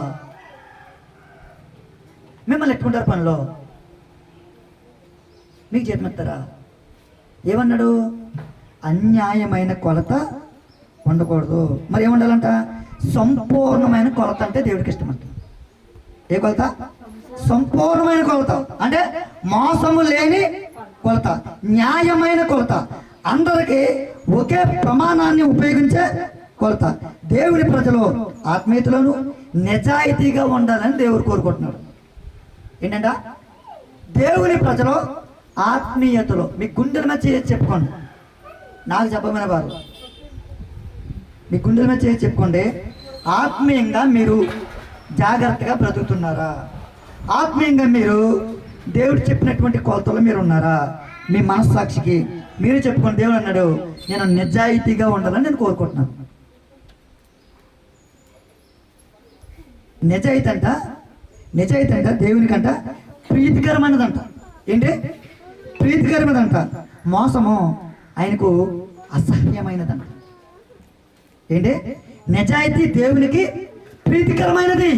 మిమ్మల్ని ఎట్టుకుంటారు పనిలో, మీకు జీతం ఎత్తారా? ఏమన్నాడు? అన్యాయమైన కొలత ఉండకూడదు. మరి ఏముండాలంట? సంపూర్ణమైన కొలత అంటే దేవుడికి ఇష్టమంట. ఏ కొలత? సంపూర్ణమైన కొలత అంటే మోసము లేని కొలత, న్యాయమైన కొలత, అందరికీ ఒకే ప్రమాణాన్ని ఉపయోగించే కొలత. దేవుడి ప్రజలు ఆత్మీయతలోను నిజాయితీగా ఉండాలని దేవుడు కోరుకుంటున్నాడు. ఏంటంట? దేవుని ప్రజలు ఆత్మీయతలో మీ గుండెల మీద చేసి చెప్పుకోండి. నాకు చెప్పమైన వారు మీ గుండెల మీద చేసి చెప్పుకోండి. ఆత్మీయంగా మీరు జాగ్రత్తగా బ్రతుకుతున్నారా? ఆత్మీయంగా మీరు దేవుడు చెప్పినటువంటి కొలతలో మీరు ఉన్నారా? మీ మనస్సాక్షికి మీరు చెప్పుకోండి. దేవుడు అన్నాడు, నేను నిజాయితీగా ఉండాలని నేను కోరుకుంటున్నాను. నిజాయితీ అంట దేవునికంట ప్రీతికరమైనదంట. ఏంటి? ప్రీతికరమైనదంట. మోసము ఆయనకు అసహ్యమైనదంట. ఏంటి? నిజాయితీ దేవునికి ప్రీతికరమైనది,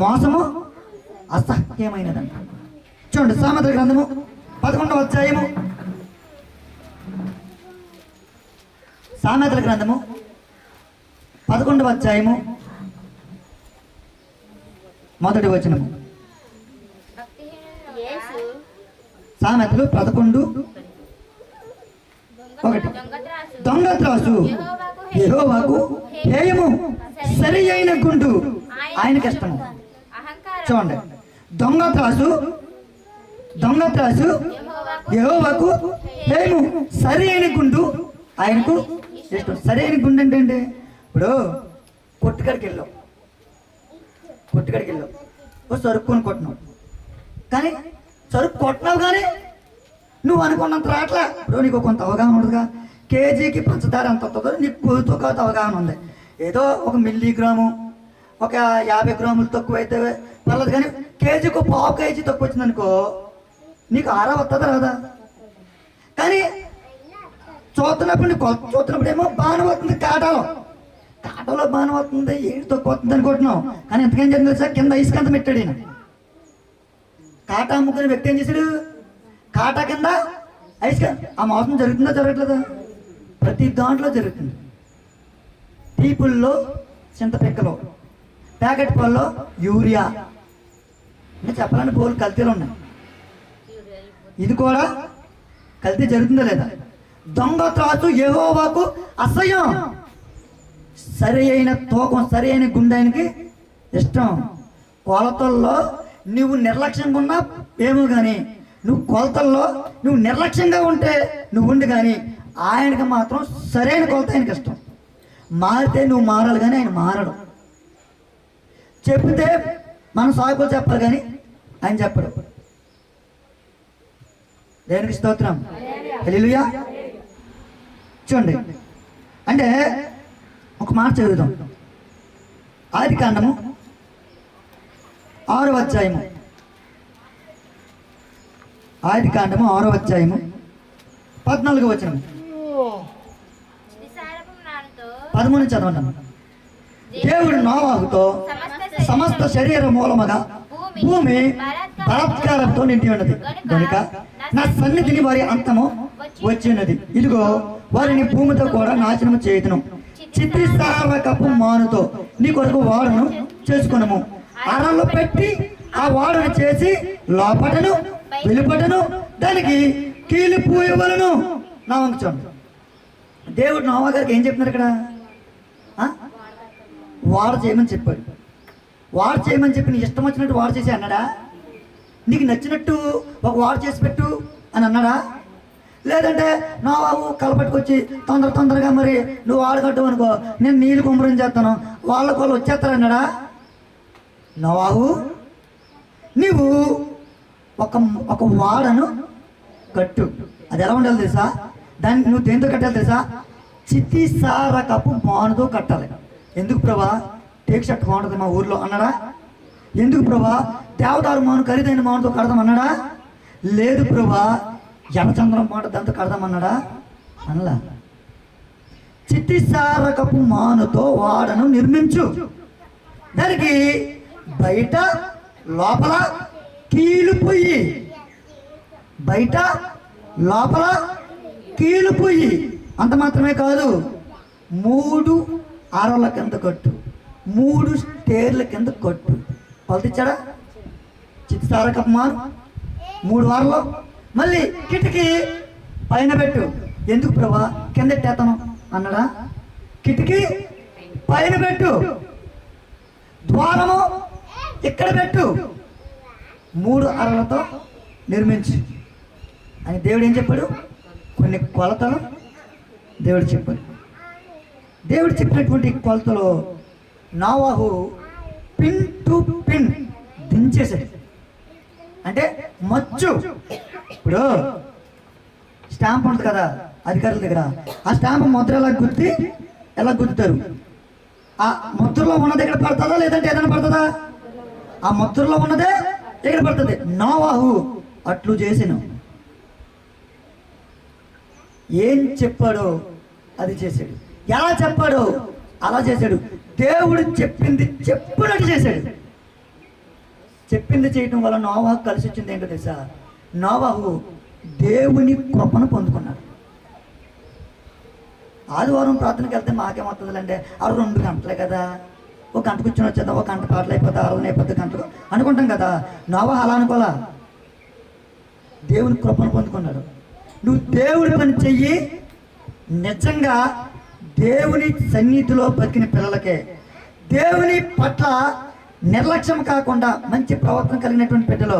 మోసము అసహ్యమైనదంట. చూడండి, సామెతల గ్రంథము 11వ అధ్యాయము, సామెతల గ్రంథము 11వ అధ్యాయము 1వ వచనము. సామెతలు 11:1. దొంగ త్రాసు యెహోవాకు హేయము, సరి అయిన గుండు ఆయనకి ఇష్టము. చూడండి, దొంగ త్రాసు యెహోవాకు హేము, సరి అయిన గుండు ఆయనకు ఇష్టం. సరి అయిన గుండు అంటే ఏంటి? ఇప్పుడు కొట్టుకాడికి వెళ్ళావు, ఓ సరుక్కుని కొట్టినావు, కానీ సరుకు కొట్టినావు కానీ నువ్వు అనుకున్నంత రాట్లా. ఇప్పుడు నీకు కొంత అవగాహన ఉండదుగా, కేజీకి పంచదార ఎంత వస్తుందో నీకు కొద్దితో కొంత అవగాహన ఉంది. ఏదో 1 మిల్లీగ్రాము, ఒక 50 గ్రాములు తక్కువ అయితే పర్లేదు, కానీ కేజీకి 1/2 కేజీ తక్కువ వచ్చిందనుకో నీకు ఆరా వస్తుందా రాదా? కానీ చూస్తున్నప్పుడు ఏమో బాగానే వస్తుంది, కాటలో బాగానే వస్తుంది, ఏడు తక్కువ వస్తుంది అనుకుంటున్నావు. కానీ ఎంతకేం జరిగింది సార్, కింద ఐస్కంతం పెట్టాడు ఈయన. కాటా అమ్ముకునే వ్యక్తి ఏం చేశాడు, కాటా కింద ఐస్కంతం. ఆ మోసం జరుగుతుందా జరగట్లేదా? ప్రతి దాంట్లో జరుగుతుంది. టీపుల్లో చింతపిక్కలో, ప్యాకెట్ పాల్లో యూరియా, ఇంకా చెప్పాలని పోలు కల్తీలు ఉన్నాయి. ఇది కూడా కల్తీ జరుగుతుందా లేదా? దొంగ త్రాసు యెహోవాకు అసహ్యం. సరి అయిన తూకం, సరి అయిన గుండెనికి ఇష్టం. కొలతల్లో నువ్వు నిర్లక్ష్యంగా ఉన్నా ఏమో కానీ, నువ్వు కొలతల్లో నువ్వు నిర్లక్ష్యంగా ఉంటే నువ్వు ఉండి, కానీ ఆయనకి మాత్రం సరైన కొలత ఆయనకి ఇష్టం. మారితే నువ్వు మారాలి కానీ ఆయన మారడు. చెప్తే మనం సాగులు చెప్పాలి కానీ ఆయన చెప్పడు. దేనికి స్తోత్రం, హల్లెలూయా. చూడండి, అంటే ఒక మాట చదువుదాం. ఆదికాండము 6వ అధ్యాయము, ఆదికాండము 6వ అధ్యాయము 14వ వచనం, 13 చదవండి. దేవుడు నోవాహుతో సమస్త శరీర మూలముగా భూమి బలాత్కారంతో నిండి ఉన్నది కనుక నా సన్నిధిని వారి అంతము వచ్చినది. ఇదిగో వారిని భూమితో కూడా నాశనము చేయుదును. చిత్రీసారకపు మానుతో నీ కొరకు వాడను చేసుకునము. అరలో పెట్టి ఆ వాడను చేసి లోపటను వెలుపటను దానికి కీలిపోయవలను. నా వంచండి. దేవుడు నోవా గారికి ఏం చెప్తున్నారు ఇక్కడ? వాడ చేయమని చెప్పాడు. వాడు చేయమని చెప్పి నీ ఇష్టం వచ్చినట్టు వాడు చేసి అన్నాడా? నీకు నచ్చినట్టు ఒక వాడు చేసి పెట్టు అని అన్నాడా? లేదంటే నోవాహు కలపట్టుకొచ్చి తొందరగా మరి నువ్వు వాడగట్టు అనుకో, నేను నీళ్ళు కుమ్మరం చేస్తాను, వాళ్ళ వచ్చేస్తారన్నాడా? నోవాహు, నీవు ఒక వాడను కట్టు. అది ఎలా ఉండాలి తెలుసా? దాన్ని నువ్వు దేంతో కట్టాలి తెలుసా? చిత్తిసారకపు మానుతో కట్టాలి. ఎందుకు ప్రభా? టేక్ షర్ట్ బాగుంటుంది మా ఊర్లో అన్నాడా? ఎందుకు ప్రభా? దేవదారు మాను ఖరీదైన మానుతో కడదాం అన్నాడా? లేదు ప్రభా, జనచంద్రం మాట దాంతో కడదామన్నాడా? అనలా. చిత్తిసారకపు మానుతో వాడను నిర్మించు, దానికి బయట లోపల కీలుపోయి, బయట లోపల కీలుపోయి. అంత మాత్రమే కాదు, 3 అరల కింద కట్టు, 3 స్టేర్ల కింద కట్టు. కొలతిచ్చాడా? చిత్తిసారకపు మాను 3 వారాలు. మళ్ళీ కిటికీ పైన పెట్టు. ఎందుకు ప్రభా? కింద ఎట్టేతను అన్నాడా? కిటికీ పైన పెట్టు, ద్వారము ఇక్కడ పెట్టు, 3 అరలతో నిర్మించు అని దేవుడు ఏం చెప్పాడు? కొన్ని కొలతలు దేవుడు చెప్పాడు. దేవుడు చెప్పినటువంటి కొలతలో నోవాహు పిన్ టు పిన్ దించేసాడు. అంటే మచ్చు. ఇప్పుడు స్టాంప్ ఉంటుంది కదా అధికారుల దగ్గర, ఆ స్టాంప్ ముద్ర ఎలా గుర్తుతారు? ఆ ముద్రలో ఉన్నది ఎక్కడ పడుతుందా, లేదంటే ఏదైనా పడుతుందా? ఆ ముద్రలో ఉన్నదే ఎక్కడ పడుతుంది. నోవాహు అట్లు చేసాను. ఏం చెప్పాడో అది చేశాడు, ఎలా చెప్పాడో అలా చేశాడు. దేవుడు చెప్పింది చెప్పినట్టు చేశాడు. చెప్పింది చేయటం వల్ల నోవాహు కలిసి వచ్చింది ఏంటో తెలుసా? నోవాహు దేవుని కృపను పొందుకున్నాడు. ఆదివారం ప్రార్థనకి వెళ్తే మాకేమవుతుంది అంటే, ఆ 2 గంటలే కదా, 1 గంట కూర్చొని వచ్చేద్దాం, 1 గంట పాటలు అయిపోతే 6 అయిపోతే గంటలు అనుకుంటాం కదా. నోవాహు అలా అనుకోలా, దేవుని కృపను పొందుకున్నాడు. నువ్వు దేవుడి పని చెయ్యి. నిజంగా దేవుని సన్నిధిలో బతికిన పిల్లలకే, దేవుని పట్ల నిర్లక్ష్యం కాకుండా మంచి ప్రవర్తన కలిగినటువంటి బిడ్డలు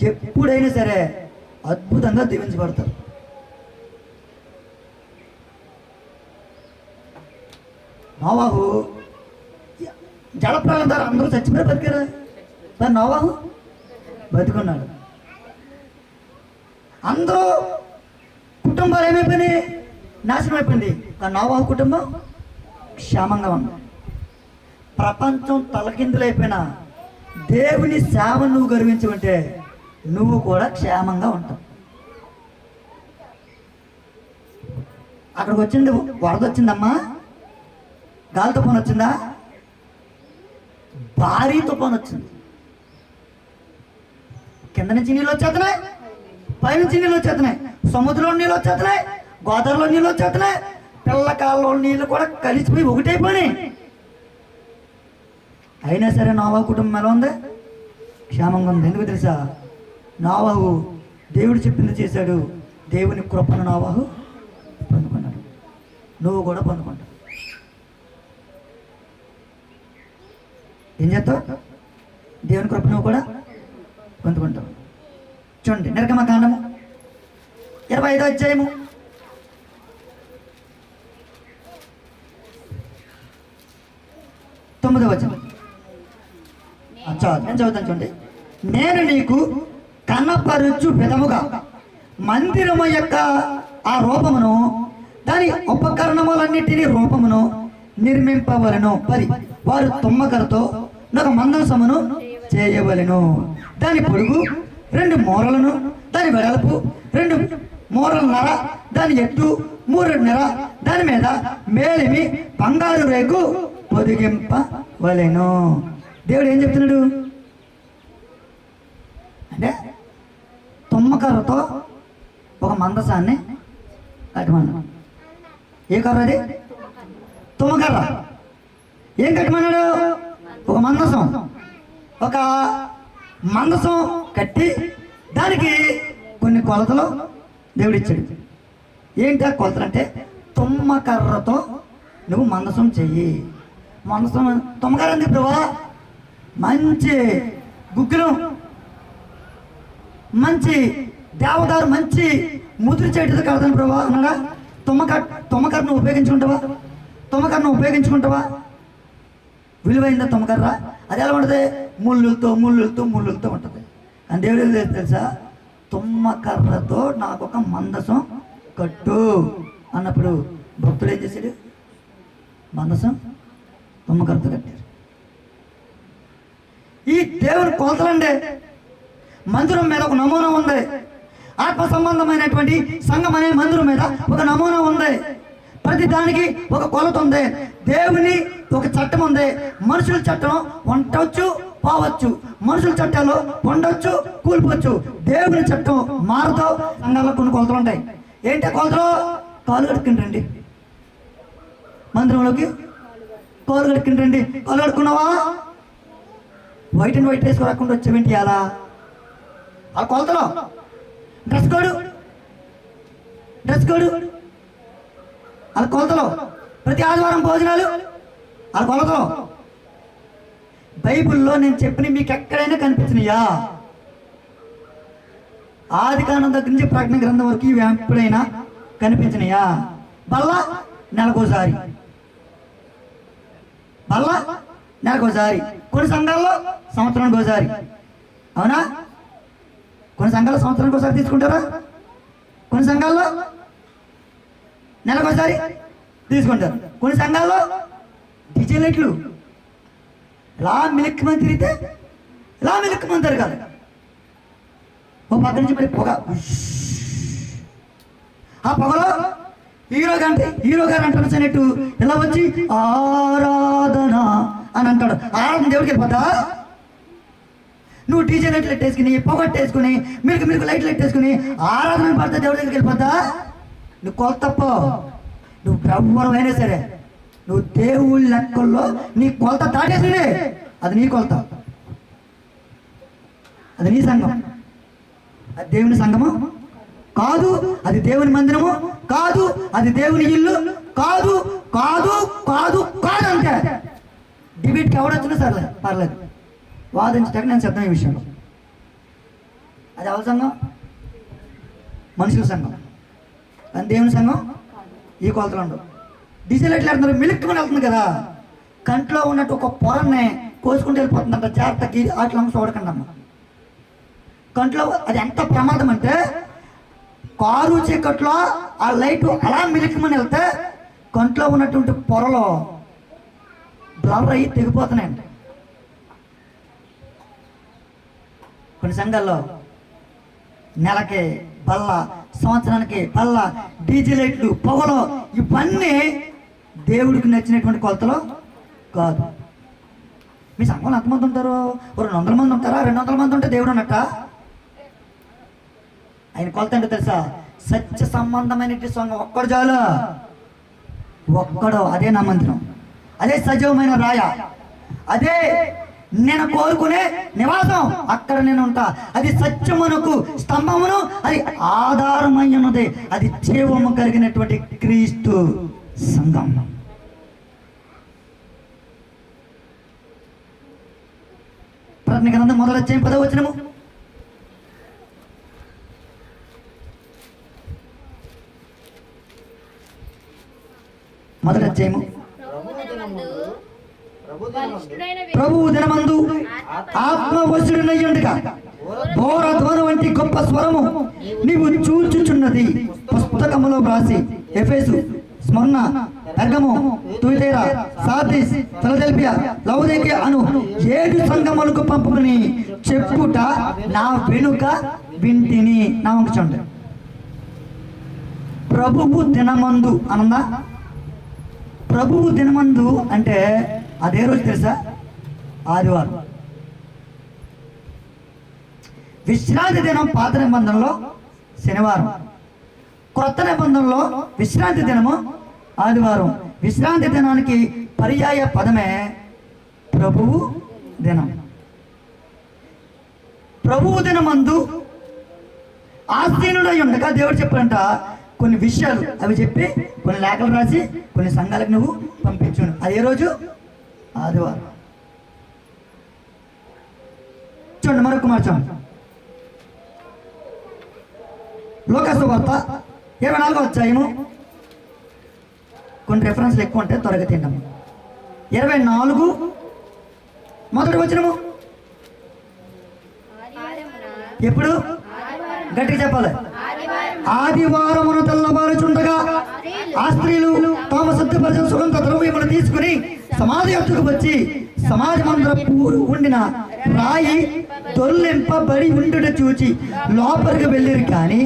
ఎప్పుడైనా సరే అద్భుతంగా దీవించబడతారు. నోవాహు జలప్రలయం ద్వారా అందరూ చచ్చిపోయి బతికారా? మరి నోవాహు బతికున్నాడు. అందరూ కుటుంబాలు ఏమైపోయినాయి? నాశనం అయిపోయింది. కానీ నోవాహు కుటుంబం క్షేమంగా ఉంది. ప్రపంచం తలకిందులైపోయినా దేవుని సేవ నువ్వు గర్వించమంటే నువ్వు కూడా క్షేమంగా ఉంటావు. అక్కడికి వచ్చింది, వరద వచ్చిందమ్మా, గాలి తుఫాను వచ్చిందా? భారీ తుఫాను వచ్చింది. కింద నుంచి నీళ్ళు వచ్చేస్తున్నాయి, పైనుంచి నీళ్ళు వచ్చేస్తున్నాయి, సముద్రంలో నీళ్ళు వచ్చేస్తున్నాయి, గోదావరిలో నీళ్ళు వచ్చేస్తున్నాయి, పిల్లకాలలో నీళ్ళు కూడా కలిసిపోయి ఒకటైపోయినాయి. అయినా సరే నోవాహు కుటుంబం ఎలా ఉంది? క్షేమంగా ఉంది. ఎందుకు తెలుసా? నోవాహు దేవుడు చెప్పింది చేశాడు. దేవుని కృపను నోవాహు పొందుకున్నాడు. నువ్వు కూడా పొందుకుంటావు. ఏం చేస్తావు? దేవుని కృప నువ్వు కూడా పొందుకుంటావు. చూడండి, నిర్గమకాండము 25వ అధ్యాయము 9వ వచనం. నేను చదువుతాను చూడండి. నేను నీకు కనపరుచు విధముగా మందిరము యొక్క ఆ రూపమును, దాని ఉపకరణములన్నిటినీ రూపమును నిర్మింపవలను. 10 వారు తుమ్మకరతో ఒక మందసమును చేయవలెను. దాని పొడుగు 2 మూరలను, దాని వెడల్పు 2 మూరలన్నర, దాని ఎత్తు 3.5, దాని మీద మేలిమి బంగారు రేకు పొదిగింపవలెను. దేవుడు ఏం చెప్తున్నాడు అంటే తుమ్మకర్రతో ఒక మందసాన్ని కట్టమన్నాడు. ఏ కర్ర అది? తుమ్మకర్ర. ఏం కట్టమన్నాడు? ఒక మందసం. ఒక మందసం కట్టి దానికి కొన్ని కొలతలు దేవుడు ఇచ్చాడు. ఏంటి ఆ కొలతలు అంటే, తుమ్మకర్రతో నువ్వు మందసం చెయ్యి. మందసం తుమ్మకర్ర ఎందుకు ప్రభా? మంచి గుగ్గిలం, మంచి దేవదారు, మంచి ముదురు చెట్టుతో కడతాను ప్రభా అన్నాడా? తుమ్మకర్రను ఉపయోగించుకుంటావా? విలువైందా తుమ్మకర్ర? అది ఎలా ఉంటుంది? ముళ్ళులతో ఉంటుంది. అని దేవుడు ఏం తెలుసా? తుమ్మకర్రతో నాకు ఒక మందసం కట్టు అన్నప్పుడు భక్తుడు ఏం చేశాడు? మందసం తుమ్మకర్రతో కట్టారు. ఈ దేవుని కొలతలండి. మందిరం మీద ఒక నమూనా ఉంది. ఆత్మ సంబంధమైనటువంటి సంఘం అనే మందిరం మీద ఒక నమూనా ఉంది. ప్రతి దానికి ఒక కొలత ఉంది. దేవుని ఒక చట్టం ఉంది. మనుషుల చట్టం వంటవచ్చు, పోవచ్చు. మనుషుల చట్టాలు వండొచ్చు, కూలిపోవచ్చు. దేవుని చట్టం మారుతో. సంఘాల్లో కొన్ని కొలతలు ఉంటాయి. ఏంటి కొలతలు? కాలు కడుక్కుని రండి మందిరంలోకి. కాలు కడుక్కుని రండి. కాలు కడుక్కున్నావా? వైట్ అండ్ వైట్ వేసుకోకుండా వచ్చేవేంటి అలా? ఆ కొలతలో డ్రెస్ కోడ్ వాళ్ళ కొలతలో. ప్రతి ఆదివారం భోజనాలు వాళ్ళ కొలతలో. బైబిల్లో నేను చెప్పిన మీకు ఎక్కడైనా కనిపించినయా? ఆదికాండం దగ్గర నుంచి ప్రకటన గ్రంథం వరకు ఇవి ఎప్పుడైనా కనిపించినయా? బల్లా నెలకోసారి. కొన్ని సంఘాల్లో సంవత్సరానికి ఒకసారి. అవునా? కొన్ని సంఘాల్లో సంవత్సరానికి ఒకసారి తీసుకుంటారా? కొన్ని సంఘాల్లో నెలకోసారి తీసుకుంటారు. కొన్ని సంఘాల్లో డీజే లైట్లు ఇలా మిలిక్మంది తిరిగితే ఇలా మిలిక్మంటారు కదా. ఓ పక్క నుంచి మరి పొగ. ఆ పొగలో హీరో గారు అంటున్నట్టు ఇలా వచ్చి ఆరాధన అని అంటాడు. ఆరాధన దేవుడికి వెళ్ళిపోతా? నువ్వు డీజే లైట్లు ఎట్టేసుకుని, పొగట్టేసుకుని, మిల్క్ లైట్లు ఎట్టేసుకుని ఆరాధన పడితే దేవుడి దగ్గరికి వెళ్ళిపోతా? నువ్వు కొలత తప్ప. నువ్వు బ్రహ్మమైనా సరే నువ్వు దేవుళ్ళ లెక్కల్లో నీ కొలత దాటేసినే. అది నీ కొలత, అది నీ సంఘం. అది దేవుని సంఘము కాదు, అది దేవుని మందిరము కాదు, అది దేవుని ఇల్లు కాదు. అంటే డిబేట్కి ఎవడొచ్చినా సరే పర్లేదు, వాదించడానికి నేను సిద్ధం. ఈ విషయంలో అది ఎవరి సంఘం? మనుషుల సంఘం. కానీ దేవుని సంఘం ఈ కొలతలు ఉండవు. డీజిల్ ఎట్లా వెళ్తున్నారు, మిలుక్కుమని వెళ్తుంది కదా, కంట్లో ఉన్నట్టు ఒక పొరని కోసుకుంటూ వెళ్ళిపోతుందంట. జాగ్రత్తకి అట్లా చూడకండి అమ్మ. కంట్లో అది ఎంత ప్రమాదం అంటే, కారు చీకట్లో ఆ లైట్ అలా మిలుక్కుమని వెళ్తే కంట్లో ఉన్నటువంటి పొరలో బ్లర్ అయ్యి తెగిపోతున్నాయండి. కొన్ని సంఘాల్లో నెలకి బల్ల, సంవత్సరానికి బల్ల, డీజిల్ లైట్లు, పొగలు, ఇవన్నీ దేవుడికి నచ్చినటువంటి కొలతలు కాదు. మీ సంఘంలో ఎంతమంది ఉంటారు? 200 మంది ఉంటారా? 200 మంది ఉంటే దేవుడు అన్నట్ట. ఆయన కొలత అంటే తెలుసా? సత్య సంబంధమైన సంఘం ఒక్కడు చాలు, ఒక్కడు. అదే నా మందిరం, అదే సజీవమైన రాయ, అదే నేను కోరుకునే నివాసం. అక్కడ నేను ఉంటా. అది సత్యమునకు స్తంభమును, అది ఆధారమై ఉన్నది, అది జీవము కలిగినటువంటి క్రీస్తు సంఘం. ప్రకటన గ్రంథం 1వ అధ్యాయం 10వ వచనము. మొదటి అధ్యాయము. ప్రభువు దినమందు ఆత్మవశుడనయ్యుండగా బోరధ్వని వంటి గొప్ప స్వరము నీవు చూచుచున్నది పుస్తకములో వ్రాసి ఎఫెసు, స్మరణ, Pergamum, Thyatira, Sardis, Philadelphia, Laodicea అను 7 సంఘములకు పంపుకుని చెప్పుట నా వెనుక వింటిని. నా వంక చూడండి. ప్రభువు దినమందు అనందా. ప్రభువు దినమందు అంటే అదే రోజు తెలుసా? ఆదివారం. విశ్రాంతి దినం పాత నిబంధనలో శనివారం, కొత్త నిబంధనలో విశ్రాంతి దినము ఆదివారం. విశ్రాంతి దినానికి పర్యాయ పదమే ప్రభువు దినం. ప్రభువు దినమందు ఆసీనుడై ఉండగా దేవుడు చెప్పాడంట కొన్ని విషయాలు. అవి చెప్పి కొన్ని లేఖలు రాసి కొన్ని సంఘాలకు నువ్వు పంపించును. అదే రోజు ఆదివారం. చూడండి మరొక మార్చండి. లోకాసు వార్త 24వ అధ్యాయము. కొన్ని రెఫరెన్స్లు ఎక్కువ ఉంటాయి, త్వరగా తింటాము. 24 మొదటి వచనము. ఎప్పుడు? గట్టిగా చెప్పాలి. ఆదివారమున తెల్లవారుచుండగా ఆ స్త్రీలు తాము సిద్ధపరిచిన సుగంధ ద్రవ్యమును తీసుకుని సమాధి యొద్దకు వచ్చి సమాధి మందిరపు ఉండిన రాయి దొర్లింపబడి ఉండుట చూచి లోపలికి వెళ్ళిరు. కానీ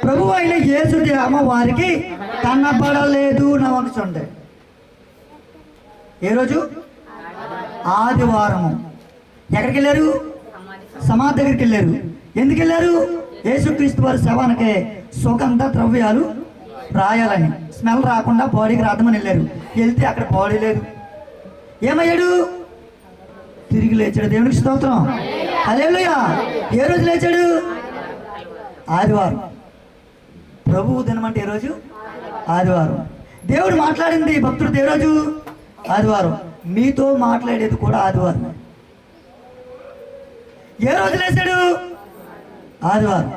ప్రభు అయిన యేసు దేహము వారికి కనబడలేదు. నా వంక చూడండి. ఏ రోజు? ఆదివారము. ఎక్కడికి వెళ్ళారు? సమాధి దగ్గరికి వెళ్ళారు. ఎందుకు వెళ్ళారు? యేసుక్రీస్తు వారి శవానికి సుగంధ ద్రవ్యాలు రాయాలని, స్మెల్ రాకుండా బాడీకి రాద్దామని వెళ్ళారు. వెళ్తే అక్కడ బాడీ లేదు. ఏమయ్యాడు? తిరిగి లేచాడు. దేవునికి స్తోత్రం. హల్లెలూయా. ఏ రోజు లేచాడు? ఆదివారం. ప్రభువు దినం అంటే ఏ రోజు? ఆదివారం. దేవుడు మాట్లాడింది భక్తుడు ఏ రోజు? ఆదివారం. మీతో మాట్లాడేది కూడా ఆదివారం. ఏ రోజు లేచాడు? ఆదివారం.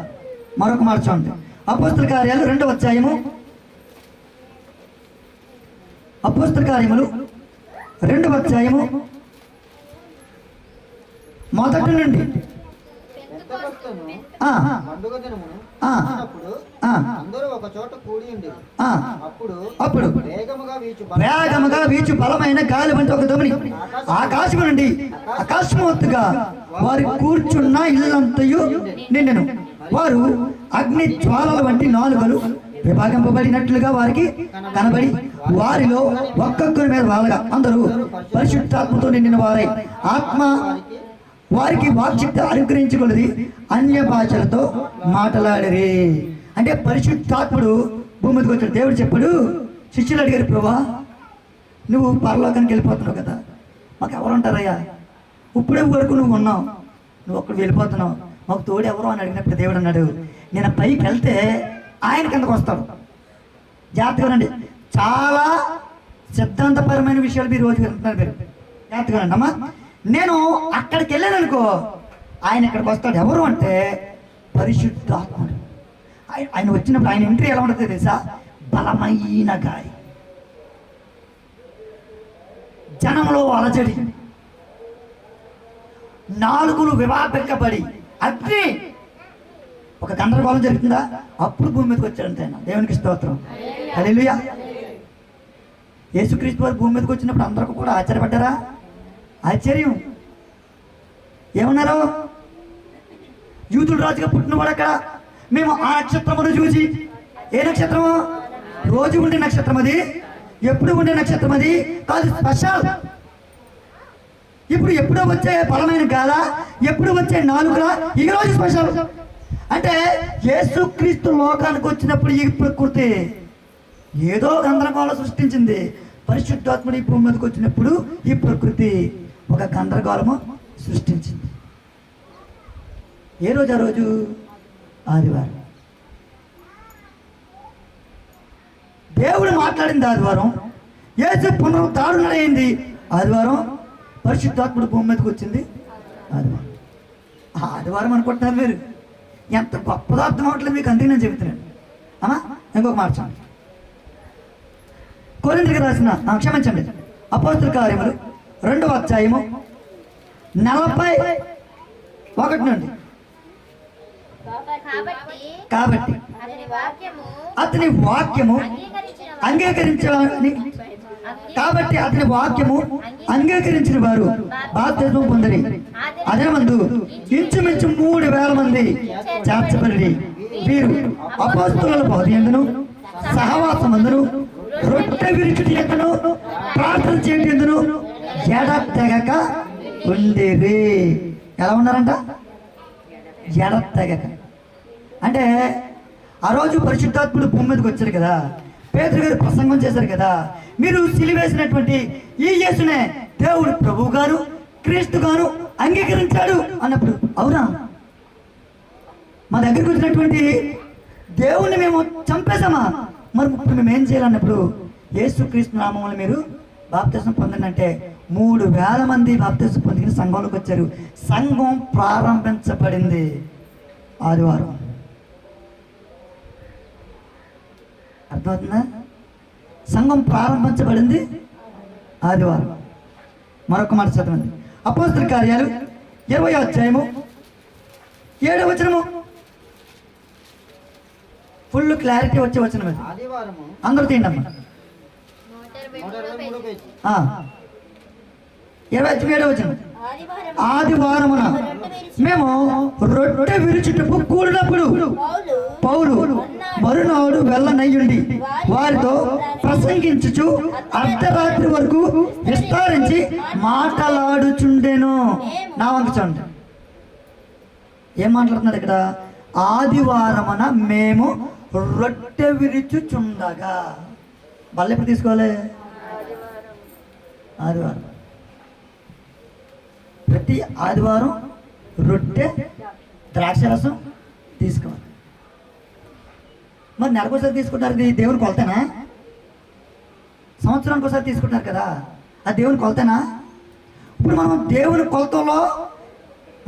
మరొక మాట చూడండి. అపోస్తల కార్యాలు 2వ అధ్యాయము. అపోస్తల కార్యములు 2వ అధ్యాయము మొదటి నుండి. అప్పుడు వేగముగా వీచు బలమైన గాలి వంటి ఒక ధ్వని ఆకాశము నుండి అకస్మాత్తుగా వారు కూర్చున్న ఇల్లంతయు నిండెను. వారు అగ్ని జ్వాలల వంటి నాలుకలు విభాగింపబడినట్లుగా వారికి కనబడి వారిలో ఒక్కొక్కరి మీద వాళ్ళగా అందరూ పరిశుద్ధాత్మతో నిండిన వారై ఆత్మ వారికి వాక్శక్తి అనుగ్రహించుకున్నది అన్య భాషలతో మాట్లాడరే. అంటే పరిశుద్ధాత్ముడు భూమి మీదకి వచ్చాడు. దేవుడు చెప్పాడు, శిష్యులు అడిగారు, ప్రభా నువ్వు పరలోకానికి వెళ్ళిపోతున్నావు కదా, మాకు ఎవరు ఉంటారయ్యా? ఇప్పుడే వరకు నువ్వు ఉన్నావు, నువ్వు ఒక్కడు వెళ్ళిపోతున్నావు, మాకు తోడు ఎవరు అని అడిగినప్పుడు దేవుడు అన్నాడు, నేను పైకి వెళ్తే ఆయన కిందకు వస్తాడు. జాగ్రత్తగా రండి. చాలా సిద్ధాంతపరమైన విషయాలు మీరు రోజు వెళ్తున్నారు. మీరు జాగ్రత్తగా రండి అమ్మా. నేను అక్కడికి వెళ్ళాను అనుకో, ఆయన ఇక్కడికి వస్తాడు. ఎవరు అంటే పరిశుద్ధాత్ముడు. ఆయన వచ్చినప్పుడు ఆయన ఎంట్రీ ఎలా ఉంటుంది తెలుసా? బలమైన గాలి, జనంలో అలజడి, నాలుగులు వివాపించబడి అగ్ని, ఒక గందరగోళం జరుగుతుందా? అప్పుడు భూమి మీదకి వచ్చాడంటే ఆయన. దేవునికి స్తోత్రం, హల్లెలూయా. యేసుక్రీస్తు వారు భూమి మీదకి వచ్చినప్పుడు అందరూ కూడా ఆశ్చర్యపడ్డారా? ఆశ్చర్యం. ఏమన్నారు? యూదుల రాజుగా పుట్టినవాడు అక్కడ, మేము ఆ నక్షత్రమును చూసి, ఏ నక్షత్రము? రోజు ఉండే నక్షత్రం అది, ఎప్పుడు ఉండే నక్షత్రం అది కాదు, స్పెషల్. ఇప్పుడు ఎప్పుడో వచ్చే బలమైన గాల, ఎప్పుడు వచ్చే నాలుగులా, ఈ రోజు స్పెషల్. అంటే యేసుక్రీస్తు లోకానికి వచ్చినప్పుడు ఈ ప్రకృతి ఏదో గందరగోళం సృష్టించింది. పరిశుద్ధాత్ముడు ఈ భూమి మీదకి వచ్చినప్పుడు ఈ ప్రకృతి ఒక గందరగోళము సృష్టించింది. ఏ రోజు? ఆ రోజు ఆదివారం. దేవుడు మాట్లాడింది ఆదివారం, యేసు పునరుద్ధారణమైంది ఆదివారం, పరిశుద్ధాత్ముడు భూమి మీదకి వచ్చింది ఆదివారం. ఆదివారం అనుకుంటున్నారు మీరు, ఎంత గొప్పదో అర్థం అవట్లేదు మీకు, అందుకే నేను చెబుతున్నాను. అమ్మా ఇంకొక మార్చండి. కొరింథీయులకు రాసిన క్షమించండి, అపోస్తలుల కార్యములు 2వ అధ్యాయము 41 నుండి. కాబట్టి అతని వాక్యము అంగీకరించని, కాబట్టి అతని వాక్యము అంగీకరించిన వారు బాప్తిస్మం పొందిరి. అదే మందు ఇంచుమించు 3,000 మంది చేర్చబడి, వీరు అపోస్తలుల బోధ యందును, సహవాసమందును, రొట్టె విరుచుట యందును, ప్రార్థన చేయడం యందును ఎడతెగక ఉండిరి. ఎలా ఉన్నారంట? ఎడతెగక. అంటే ఆ రోజు పరిశుద్ధాత్ముడు భూమి మీదకి వచ్చారు కదా, పేతురు గారు ప్రసంగం చేశారు కదా, మీరు సిలువేసినటువంటి ఈ యేసునే దేవుడు ప్రభువు గారు, క్రీస్తు గారు అంగీకరించాడు అన్నప్పుడు, అవునా? మా దగ్గరికి వచ్చినటువంటి దేవుణ్ణి మేము చంపేశామా? మరి ఇప్పుడు మేము ఏం చేయాలన్నప్పుడు, యేసుక్రీస్తు నామములో మీరు బాప్తిసం పొందండి అంటే 3,000 మంది బాప్తిసం పొందిన సంఘంలోకి వచ్చారు. సంఘం ప్రారంభించబడింది ఆదివారం. అర్థమవుతుందా? సంఘం ప్రారంభించబడింది ఆదివారం. మరొక మాట చదవండి, అపోస్తలుల కార్యాలు 20వ అధ్యాయము 7వ వచనము. ఫుల్ క్లారిటీ వచ్చే వచనం అది, అందరూ తిండమ్మా. 27వ వచనం. ఆదివారమున మేము రొట్టె విరుచుటకు కూడినప్పుడు పౌలు మరునాడు వెళ్ళనయ్యుండి వారితో ప్రసంగించుచు అర్ధరాత్రి వరకు విస్తరించి మాట్లాడుచుండెను. నా వంక చూడండి, ఏం మాట్లాడుతున్నాడు ఇక్కడ? ఆదివారమున మేము రొట్టె విరుచుచుండగా. మళ్ళీ ఎప్పుడు తీసుకోవాలి? ఆదివారం. ప్రతి ఆదివారం రొట్టె ద్రాక్ష రసం తీసుకోవాలి. మరి నెలకోసారి తీసుకుంటారు, ఇది దేవుని కొలతేనా? సంవత్సరానికి ఒకసారి తీసుకుంటారు కదా, అది దేవుని కొలతేనా? ఇప్పుడు మనం దేవుని కొలతలో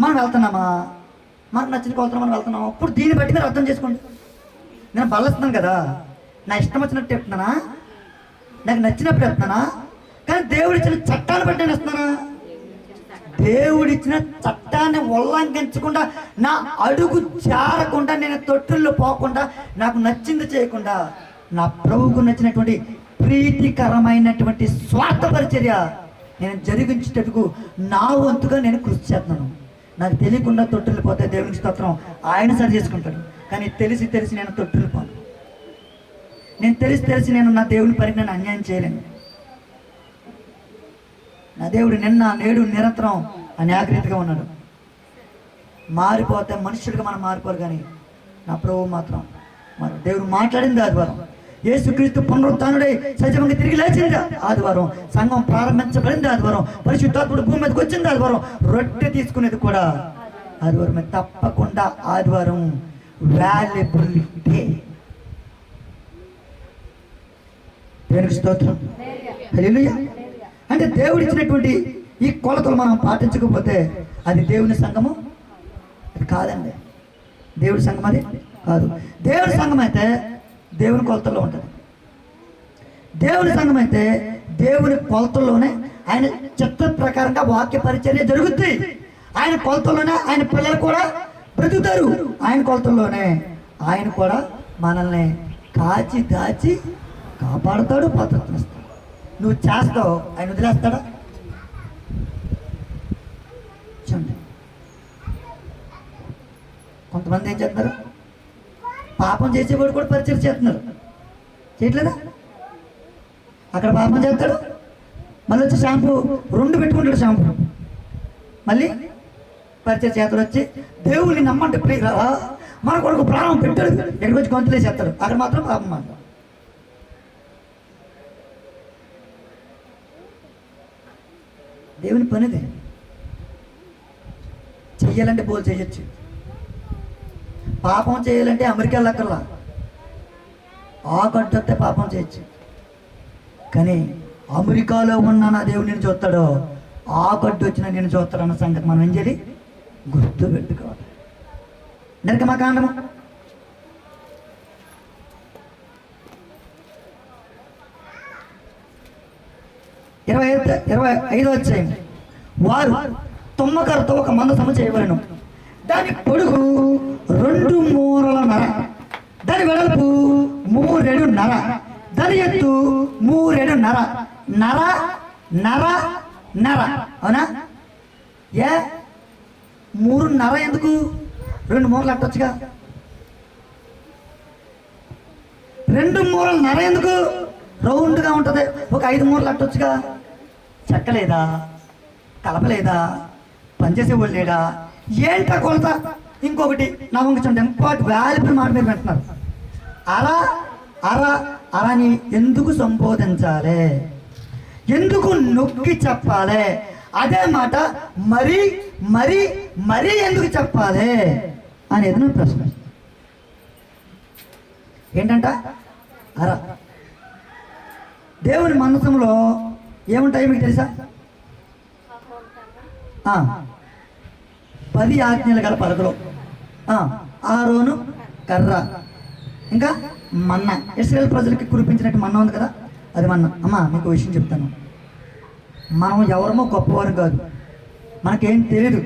మనం వెళ్తున్నామా? మనకు నచ్చిన కొలతలో మనం వెళ్తున్నామా? ఇప్పుడు దీన్ని బట్టి మీరు అర్థం చేసుకోండి. నేను బలస్తున్నాను కదా, నా ఇష్టం వచ్చినట్టు చెప్తున్నానా? నాకు నచ్చినప్పుడు చెప్తున్నానా? కానీ దేవుడిచ్చిన చట్టాన్ని బట్టి నేను ఇస్తున్నానా? దేవుడిచ్చిన చట్టాన్ని ఉల్లంఘించకుండా, నా అడుగు జారకుండా, నేను తొట్టుల్లో పోకుండా, నాకు నచ్చింది చేయకుండా, నా ప్రభువుకు నచ్చినటువంటి ప్రీతికరమైనటువంటి స్వార్థ పరిచర్య నేను జరిగించేటట్టుకు నా వంతుగా నేను కృషి చేస్తున్నాను. నాకు తెలియకుండా తొట్టులు పోతే దేవునికి స్తోత్రం, ఆయన సరి చేసుకుంటాడు. కానీ తెలిసి తెలిసి నేను తొట్టులు పోను. నేను తెలిసి నేను నా దేవుని పనికి నేను అన్యాయం చేయలేను. నా దేవుడు నిన్న నేడు నిరంతరం అని ఏకరీతిగా ఉన్నాడు. మారిపోతే మనుషుడిగా మనం మారిపోరు, కానీ నా ప్రభువు మాత్రం మరి దేవుడు మాట్లాడింది ఆదివారం. యేసుక్రీస్తు పునరుత్థానుడై సజీవంగా తిరిగి లేచింది ఆదివారం. సంఘం ప్రారంభించబడింది ఆదివారం. పరిశుద్ధాత్ముడు భూమి మీదకి వచ్చింది ఆదివారం. రొట్టె తీసుకునేది కూడా ఆదివారం. తప్పకుండా ఆదివారం వాల్యుబుల్ డే. దేవునికి స్తోత్రం, హల్లెలూయా. అంటే దేవుడు ఇచ్చినటువంటి ఈ కొలతలు మనం పాటించకపోతే అది దేవుని సంఘము అది కాదండి. దేవుడి సంఘం అది కాదు. దేవుని సంఘం అయితే దేవుని కొలతల్లో ఉంటుంది. దేవుని సంఘం అయితే దేవుని కొలతల్లోనే ఆయన చిత్త ప్రకారంగా వాక్య పరిచర్య జరుగుతుంది. ఆయన కొలతల్లోనే ఆయన పిల్లలు కూడా బ్రతుకుతారు. ఆయన కొలతల్లోనే ఆయన కూడా మనల్ని కాచి దాచి కాపాడుతాడు, భద్రతను ఇస్తాడు. నువ్వు చేస్తావు, ఆయన వదిలేస్తాడా? చూడండి, కొంతమంది ఏం చేస్తున్నారు, పాపం చేసేవాడు కూడా పరిచయం చేస్తున్నారు. చేయట్లేదా? అక్కడ పాపం చేస్తాడు, మళ్ళీ వచ్చి షాంపూ 2 పెట్టుకుంటాడు, షాంపూ మళ్ళీ పరిచయం చేస్తాడు. వచ్చి దేవుడిని నమ్మంటే ప్లీజ్ మన కొడుకు ప్రాణం పెట్టాడు, ఎక్కడికి వచ్చి గొంతులేసేస్తాడు. అక్కడ మాత్రం పాపం మాట. దేవుని పనిది. చెయ్యాలంటే బోల్ చేయొచ్చు, పాపం చేయాలంటే అమెరికా వెళ్ళక్కర్లా, ఆ కట్టొస్తే పాపం చేయొచ్చు. కానీ అమెరికాలో ఉన్న నా దేవుడు నేను చూస్తాడో, ఆ గడ్డు వచ్చిన నేను చూస్తాడు అన్న సంగతి మనం ఏం చేయాలి? గుర్తు పెట్టుకోవాలి. నిర్గమకాండము 25వ అధ్యాయం. వారు తుమ్మకరతో ఒక మందసము చేయవలెను. దాని పొడుగు 2 మూరల, దాని వెడల్పు 3.5 దాని ఎత్తు 3.5 నర. అవునా? 3.5 ఎందుకు? 2 మూరలు అట్టొచ్చుగా. 2 మూరలు నర ఎందుకు? రౌండ్గా ఉంటుంది. ఒక 5 మూరలు అట్టొచ్చుగా. చెక్కలేదా? కలపలేదా? పనిచేసేవాళ్ళు లేడా? ఏంటా కొలత? ఇంకొకటి నా వంచుంటే ఇంపార్ట్ వాల్యుబుల్ మాట మీరు వింటున్నారు. అరాని ఎందుకు సంబోధించాలి? ఎందుకు నొక్కి చెప్పాలి? అదే మాట మరి మరి మరి ఎందుకు చెప్పాలి అనేది నా ప్రశ్న. ఏంటంట? అర. దేవుని మందసంలో ఏముంటాయి మీకు తెలుసా? 10 ఆజ్ఞలు గల పలకలు, ఆరోను కర్ర, ఇంకా మన్నా. ఇశ్రాయేలు ప్రజలకి కురిపించినట్టు మన్నా ఉంది కదా, అది మన్నా. అమ్మా మీకు విషయం చెప్తాను, మనం ఎవరమో గొప్పవారు కాదు, మనకేం తెలియదు,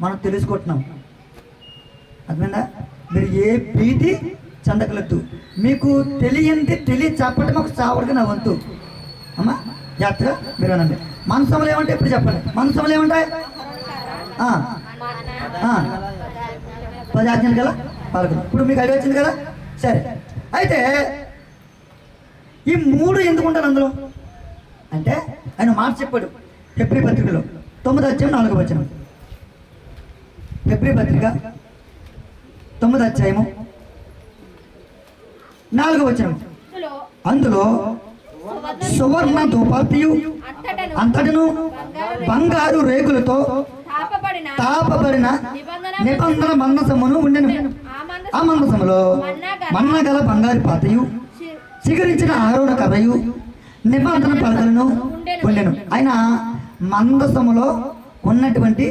మనం తెలుసుకుంటున్నాం. అర్థమైందా? మీరు ఏ భీతి చెందగలద్దు. మీకు తెలియ చెప్పడం ఒక చావడిగా నా వంతు. అమ్మా జాగ్రత్తగా మీరు అనండి. మనసంలో ఏమంటాయి? ఇప్పుడు చెప్పండి. మనసంలో ఏమంటాయి? 10 ఆజ్ఞలు గల పలకలు. ఇప్పుడు మీకు ఐడియా వచ్చింది కదా. సరే, అయితే ఈ 3 ఎందుకు ఉంటారు అందులో అంటే ఆయన మాట చెప్పాడు హెబ్రీ పత్రికలో 9వ అధ్యాయం 4వ వచనం. హెబ్రీ పత్రిక 9వ అధ్యాయము 4వ వచనం. అందులో సువర్ణ ధూపార్తియు అంతటను బంగారు రేకులతో తాపబడిన నిబంధన మందసమును ఉండెను. ఆ మందసములో మన్నా గల బంగారు పాతయు చిగురించిన ఆరోణ కర్రయు నిబంధన పలకలను ఉండెను. ఆయన మందసములో ఉన్నటువంటి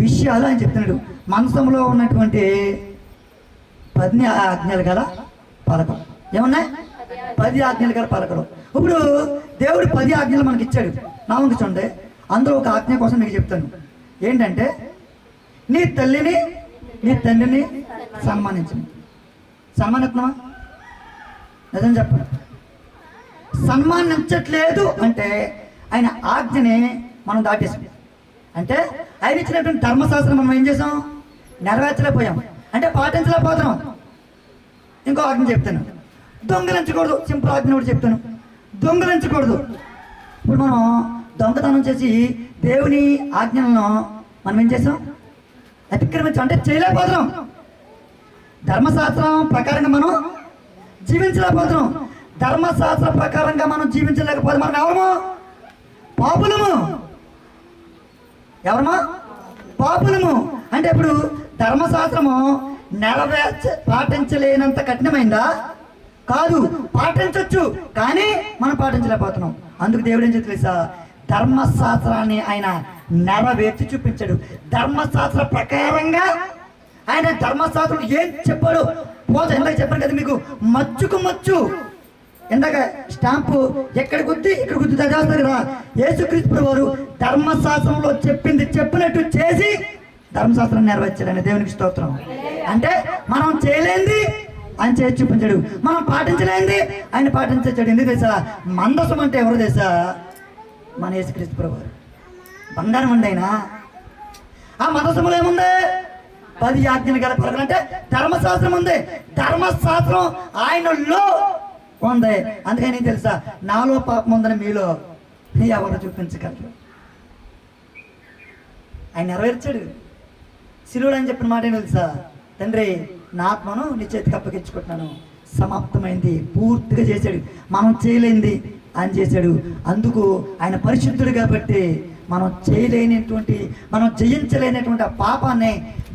విషయాలు ఆయన చెప్తున్నాడు. మందసములో ఉన్నటువంటి 10 ఆజ్ఞలు గల పలకం ఏమన్నాయి? 10 ఆజ్ఞలు గల పలకలు. ఇప్పుడు దేవుడు 10 ఆజ్ఞలు మనకి ఇచ్చాడు. నామకి చూడండి, అందులో ఒక ఆజ్ఞ కోసం మీకు చెప్తాను. ఏంటంటే నీ తల్లిని నీ తండ్రిని సన్మానించండి. సన్మానిస్తున్నావా? నిజం చెప్పండి. సన్మానించట్లేదు అంటే ఆయన ఆజ్ఞని మనం దాటేసాం. అంటే ఆయన ఇచ్చినటువంటి ధర్మశాస్త్రం మనం ఏం చేసాం? నెరవేర్చలేకపోయాం, అంటే పాటించలేకపోతున్నాం. ఇంకో ఆజ్ఞ చెప్తాను, దొంగలించకూడదు. సింపుల్ ఆజ్ఞ కూడా చెప్తాను, దొంగలించకూడదు. ఇప్పుడు మనం దొంగతనం చేసి దేవుని ఆజ్ఞలను మనం ఏం చేసాం? అతిక్రమించాం, అంటే చేయలేకపోతున్నాం. ధర్మశాస్త్రం ప్రకారంగా మనం జీవించలేకపోతున్నాం. ధర్మశాస్త్ర ప్రకారంగా మనం జీవించలేకపోతే మనం ఎవరము? పాపులము. ఎవరమా? పాపులము. అంటే ఇప్పుడు ధర్మశాస్త్రము పాటించలేనంత కఠినమైందా? కాదు, పాటించవచ్చు, కానీ మనం పాటించలేకపోతున్నాం. అందుకు దేవుడు ఏం తెలుసా? ధర్మశాస్త్రాన్ని ఆయన నెరవేర్చి చూపించాడు. ధర్మశాస్త్ర ప్రకారంగా ఆయన ధర్మశాస్త్రం ఏం చెప్పాడు పోత ఇందాక చెప్పాను కదా మీకు, మచ్చుకు మచ్చు. ఇందాక స్టాంపు ఎక్కడ గుద్ది ఇక్కడ గుద్ది చదివేస్తారు కదా. యేసుక్రీస్తు వారు ధర్మశాస్త్రంలో చెప్పింది చెప్పినట్టు చేసి ధర్మశాస్త్రం నెరవేర్చాడని దేవునికి స్తోత్రం. అంటే మనం చేయలేంది ఆయన చేసి చూపించాడు, మనం పాటించలేంది ఆయన పాటించాడు. ఎందుకు తెలుసా? మందసం అంటే ఎవరు తెలుసా? మన యేసుక్రీస్తు వారు. బంగారం ఉండి అయినా ఆ మందసములో ఏముంది? 10 ఆజ్ఞలు గల పలకలు అంటే ధర్మశాస్త్రం ఉంది. ధర్మశాస్త్రం ఆయనలో ఉంది. అందుకని తెలుసా, నాలో పాపం ఉందని మీలో ఎవరు చూపించగలరు? ఆయన నెరవేర్చాడు. శిలువుడు అని చెప్పిన మాట ఏంటి తెలుసా? తండ్రి నా ఆత్మను నీ చేతికి అప్పగించుకుంటున్నాను, సమాప్తమైంది. పూర్తిగా చేశాడు. మనం చేయలేంది ఆయన చేశాడు. అందుకు ఆయన పరిశుద్ధుడు కాబట్టి మనం చేయలేనటువంటి, మనం జయించలేనటువంటి ఆ పాపాన్ని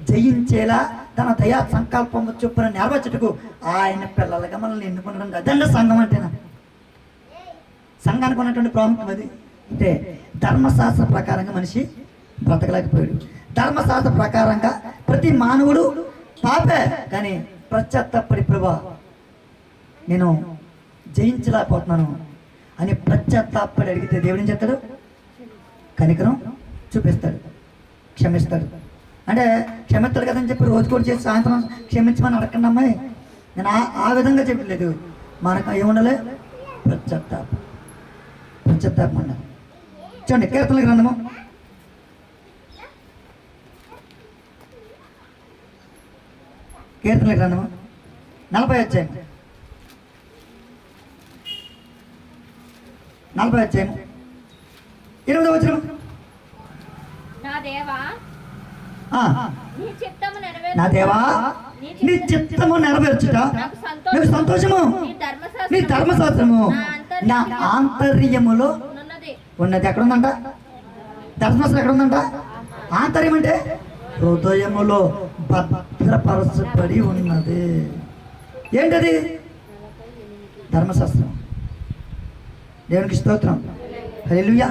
జయించేలా తన దయా సంకల్పము చొప్పున నెరవేర్చుటకు ఆయన పిల్లలుగా మనల్ని ఎన్నుకునడం. అదండి సంఘం అంటేనా? సంఘానికి ఉన్నటువంటి ప్రాముఖ్యం అది. అంటే ధర్మశాస్త్ర ప్రకారంగా మనిషి బ్రతకలేకపోయాడు. ధర్మశాస్త్ర ప్రకారంగా ప్రతి మానవుడు పాపే, కానీ పశ్చాత్తాపడి ప్రభా నేను జయించలేకపోతున్నాను అని పశ్చాత్తాపడి అడిగితే దేవుడు ఏం చేస్తాడు? కనికరం చూపిస్తాడు, క్షమిస్తాడు. అంటే క్షమిస్తాడు కదని చెప్పి రోజు కూడా చేసి సాయంత్రం క్షమించమని అడగండి అమ్మాయి. నేను ఆ విధంగా చెప్పలేదు. మనకు ఏముండాలి? పశ్చాత్తాపం ఉండాలి. చూడండి కీర్తనల గ్రంథము 40వ అధ్యాయం 8వ వచనం. నా దేవా నా దేవా నీ చిత్తము నెరవేర్చుట నాకు సంతోషము. నీ ధర్మశాస్త్రము నా ఆంతర్యములో ఉన్నది. ఎక్కడ ఉందంట? ధర్మశాస్త్రం ఎక్కడ ఉందంట? ఆంతర్యం అంటే హృదయములో భద్రపరచబడి ఉన్నది. ఏంటది? ధర్మశాస్త్రం. దేవునికి స్తోత్రం. హల్లెలూయా.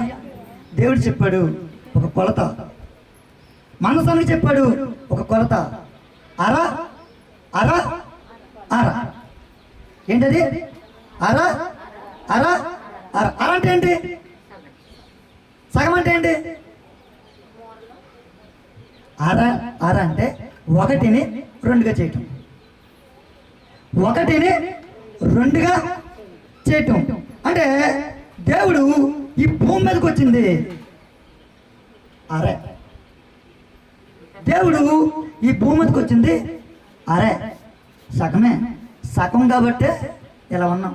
దేవుడు చెప్పాడు ఒక కొలత, మనసానికి చెప్పాడు ఒక కొలత. అర అర అర. ఏంటది? అర అర అర. అర అంటే ఏంటి? సగం అంటే ఏంటి? అర అర అంటే 1ని 2గా చేయటం, 1ని 2గా చేయటం. అంటే దేవుడు ఈ భూమి మీదకి వచ్చింది అరే. దేవుడు ఈ భూమి మీదకి వచ్చింది అరే, సగమే. సగం కాబట్టే ఇలా ఉన్నాం.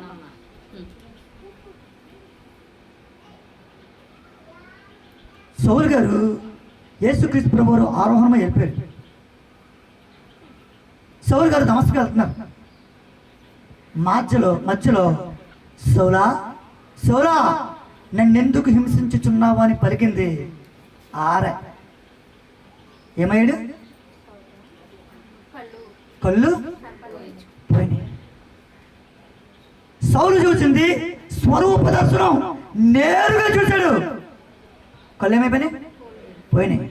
సౌలు గారు యేసుక్రీస్తు ప్రభువు ఆరోహణమై వెళ్ళిపోయాడు. సౌలు గారు దమస్కు వెళ్తున్నారు. మధ్యలో సౌలా సౌలా నన్నెందుకు హింసించుచున్నావు అని పలికింది ఆరే. ఏమయ్యాడు? కళ్ళు పోయినాయి. సౌలు చూసింది స్వరూప దర్శనం, నేరుగా చూశాడు. కళ్ళు ఏమైపోయినాయి? పోయినాయి.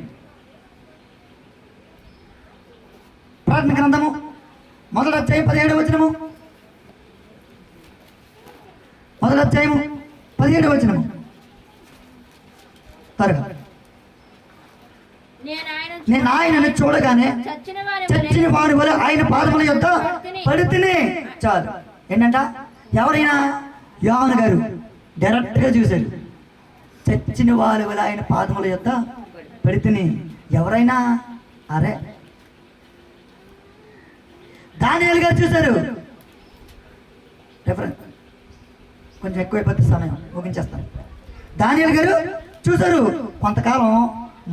ప్రార్థన గ్రంథము 1వ అధ్యాయం 17వ వచనము. 1వ అధ్యాయము 17వ వచనము. త్వరగా. నేను ఆయనను చూడగానే చచ్చిన వారి వల్ల ఆయన పాదముల యొద్ద పడితిని. చాలు. ఏంటంట? ఎవరైనా యోహాను గారు డైరెక్ట్గా చూశారు. చచ్చిన వారి వల్ల ఆయన పాదముల యొద్ద పడితిని. ఎవరైనా అరే. దానియేలు గారు చూశారు. రెఫరెన్స్ కొంచెం ఎక్కువైపోతే సమయం ముగించేస్తాను. దానియేలు గారు చూశారు. కొంతకాలం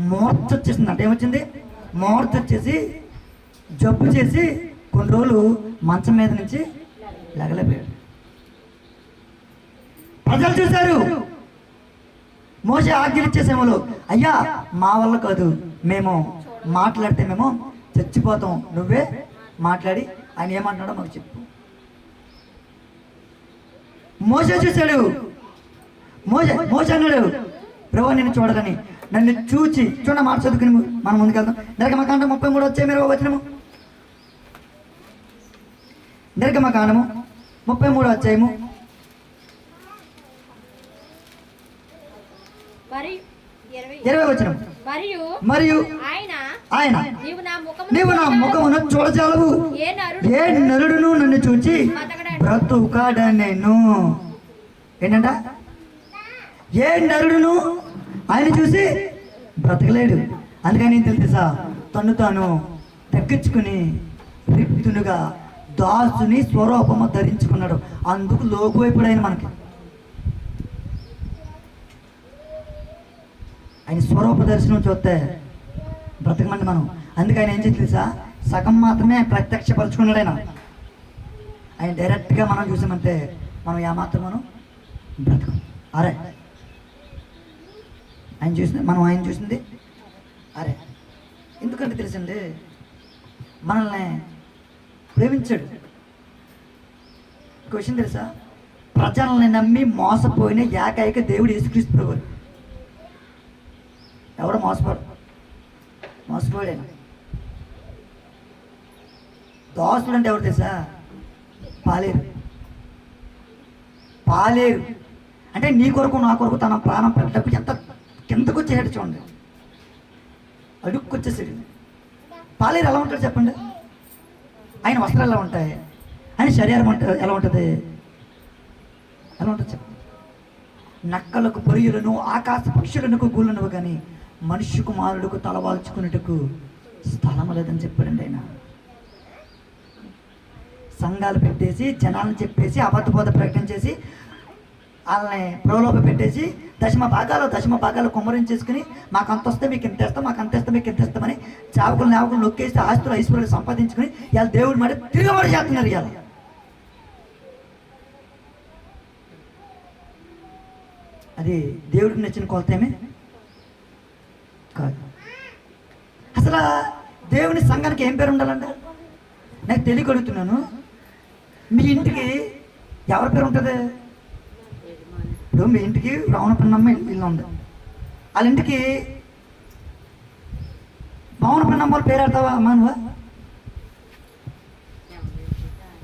మూర్ఛ వచ్చేసింది. అంటే ఏమొచ్చింది? మూర్ఛ వచ్చేసి జబ్బు చేసి కొన్ని రోజులు మంచం మీద నుంచి లెగలేపోయాడు. ప్రజలు చూశారు. మోషే ఆజ్ఞలు ఇచ్చేసేమో, అయ్యా మా వల్ల కాదు, మేము మాట్లాడితే మేము చచ్చిపోతాం, నువ్వే మాట్లాడి ఆయన ఏమంటున్నాడో మాకు చెప్పు. మోషే చూశాడు. మోషే అన్నాడు, ప్రభు నేను చూడగాని నన్ను చూచి చూడ మాట చదువుకుని మనం ముందుకెళ్తాం. నిర్గమకాండం 33 వచ్చే 20వ వచనము. నిర్గమకాండము 33వ అధ్యాయము మరియు 20వ వచనం. మరియు మరియు ఆయన ఆయన నీవు నీవు నా ముఖమును చూడజాలవు, ఏ నరుడు ఏ నరుడును నన్ను చూచి బతకడని. బ్రతుకాడనెను. ఏంటంట? ఏ నరుడును ఆయన చూసి బ్రతకలేడు. అందుకని ఏం తెలుసా, తను తాను తగ్గించుకుని రిక్తునుగా దాసుని స్వరూపము ధరించుకున్నాడు. అందుకు లోకు అయిపోయాడు మనకి. ఆయన స్వరూప దర్శనం చూస్తే బ్రతకమండి మనం. అందుకే ఆయన ఏం చేసి తెలుసా, సగం మాత్రమే ప్రత్యక్షపరుచుకున్నాడు ఆయన. ఆయన డైరెక్ట్గా మనం చూసామంటే మనం ఏమాత్రం మనం బ్రతకం. అరే ఆయన చూసింది మనం ఆయన చూసింది అరే. ఎందుకంటే తెలుసండి, మనల్ని ప్రేమించాడు. క్వశ్చన్ తెలుసా, ప్రజల్ని నమ్మి మోసపోయిన ఏకైక దేవుడు యేసుక్రీస్తు ప్రభువు. ఎవరు మోసపోయాడు. దాసుడు అంటే ఎవరు తెలుసా, పాలేరు అంటే నీ కొరకు నా కొరకు తన ప్రాణం పెట్టకు ఎంత కిందకు వచ్చేసాడు చూడండి, అడుక్కొచ్చేసాడు. పాలేరు ఎలా ఉంటాడు చెప్పండి? ఆయన వస్త్రాలు ఎలా ఉంటాయి, ఆయన శరీరం ఎలా ఉంటుంది చెప్పండి? నక్కలకు పొయ్యులను ఆకాశ పక్షులకు గూళ్ళను కానీ మనుష్య కుమారుడుకు తలవాల్చుకున్నట్టుకు స్థలం లేదని చెప్పాడండి ఆయన. సంఘాలు పెట్టేసి జనాలను చెప్పేసి అబద్ధబోధ ప్రకటన చేసి వాళ్ళని ప్రలోభ పెట్టేసి దశమ భాగాలు కుమ్మరించేసుకుని మాకు అంత వస్తే మీకు ఇంత ఇస్తాం, మాకు అంత ఇస్తాం, మీకు ఇంత ఇస్తామని చావకులు నొక్కేసి ఆస్తులు ఐశ్వర్యాలు సంపాదించుకుని ఇవాళ దేవుడి మాట తిరగబడి చేస్తున్నారు. ఇవాళ అది దేవుడికి నచ్చిన కొలతేమే కాదు. అసలు దేవుని సంఘానికి ఏం పేరు ఉండాలంట? నాకు తెలియగలుగుతున్నాను. మీ ఇంటికి ఎవరి పేరు ఉంటుంది? ఇప్పుడు మీ ఇంటికి రావణపన్నమ్మ ఇల్లు ఉంది, వాళ్ళ ఇంటికి రావణపన్నమ్మ పేరు ఆడతావా అమ్మా నువ్వు?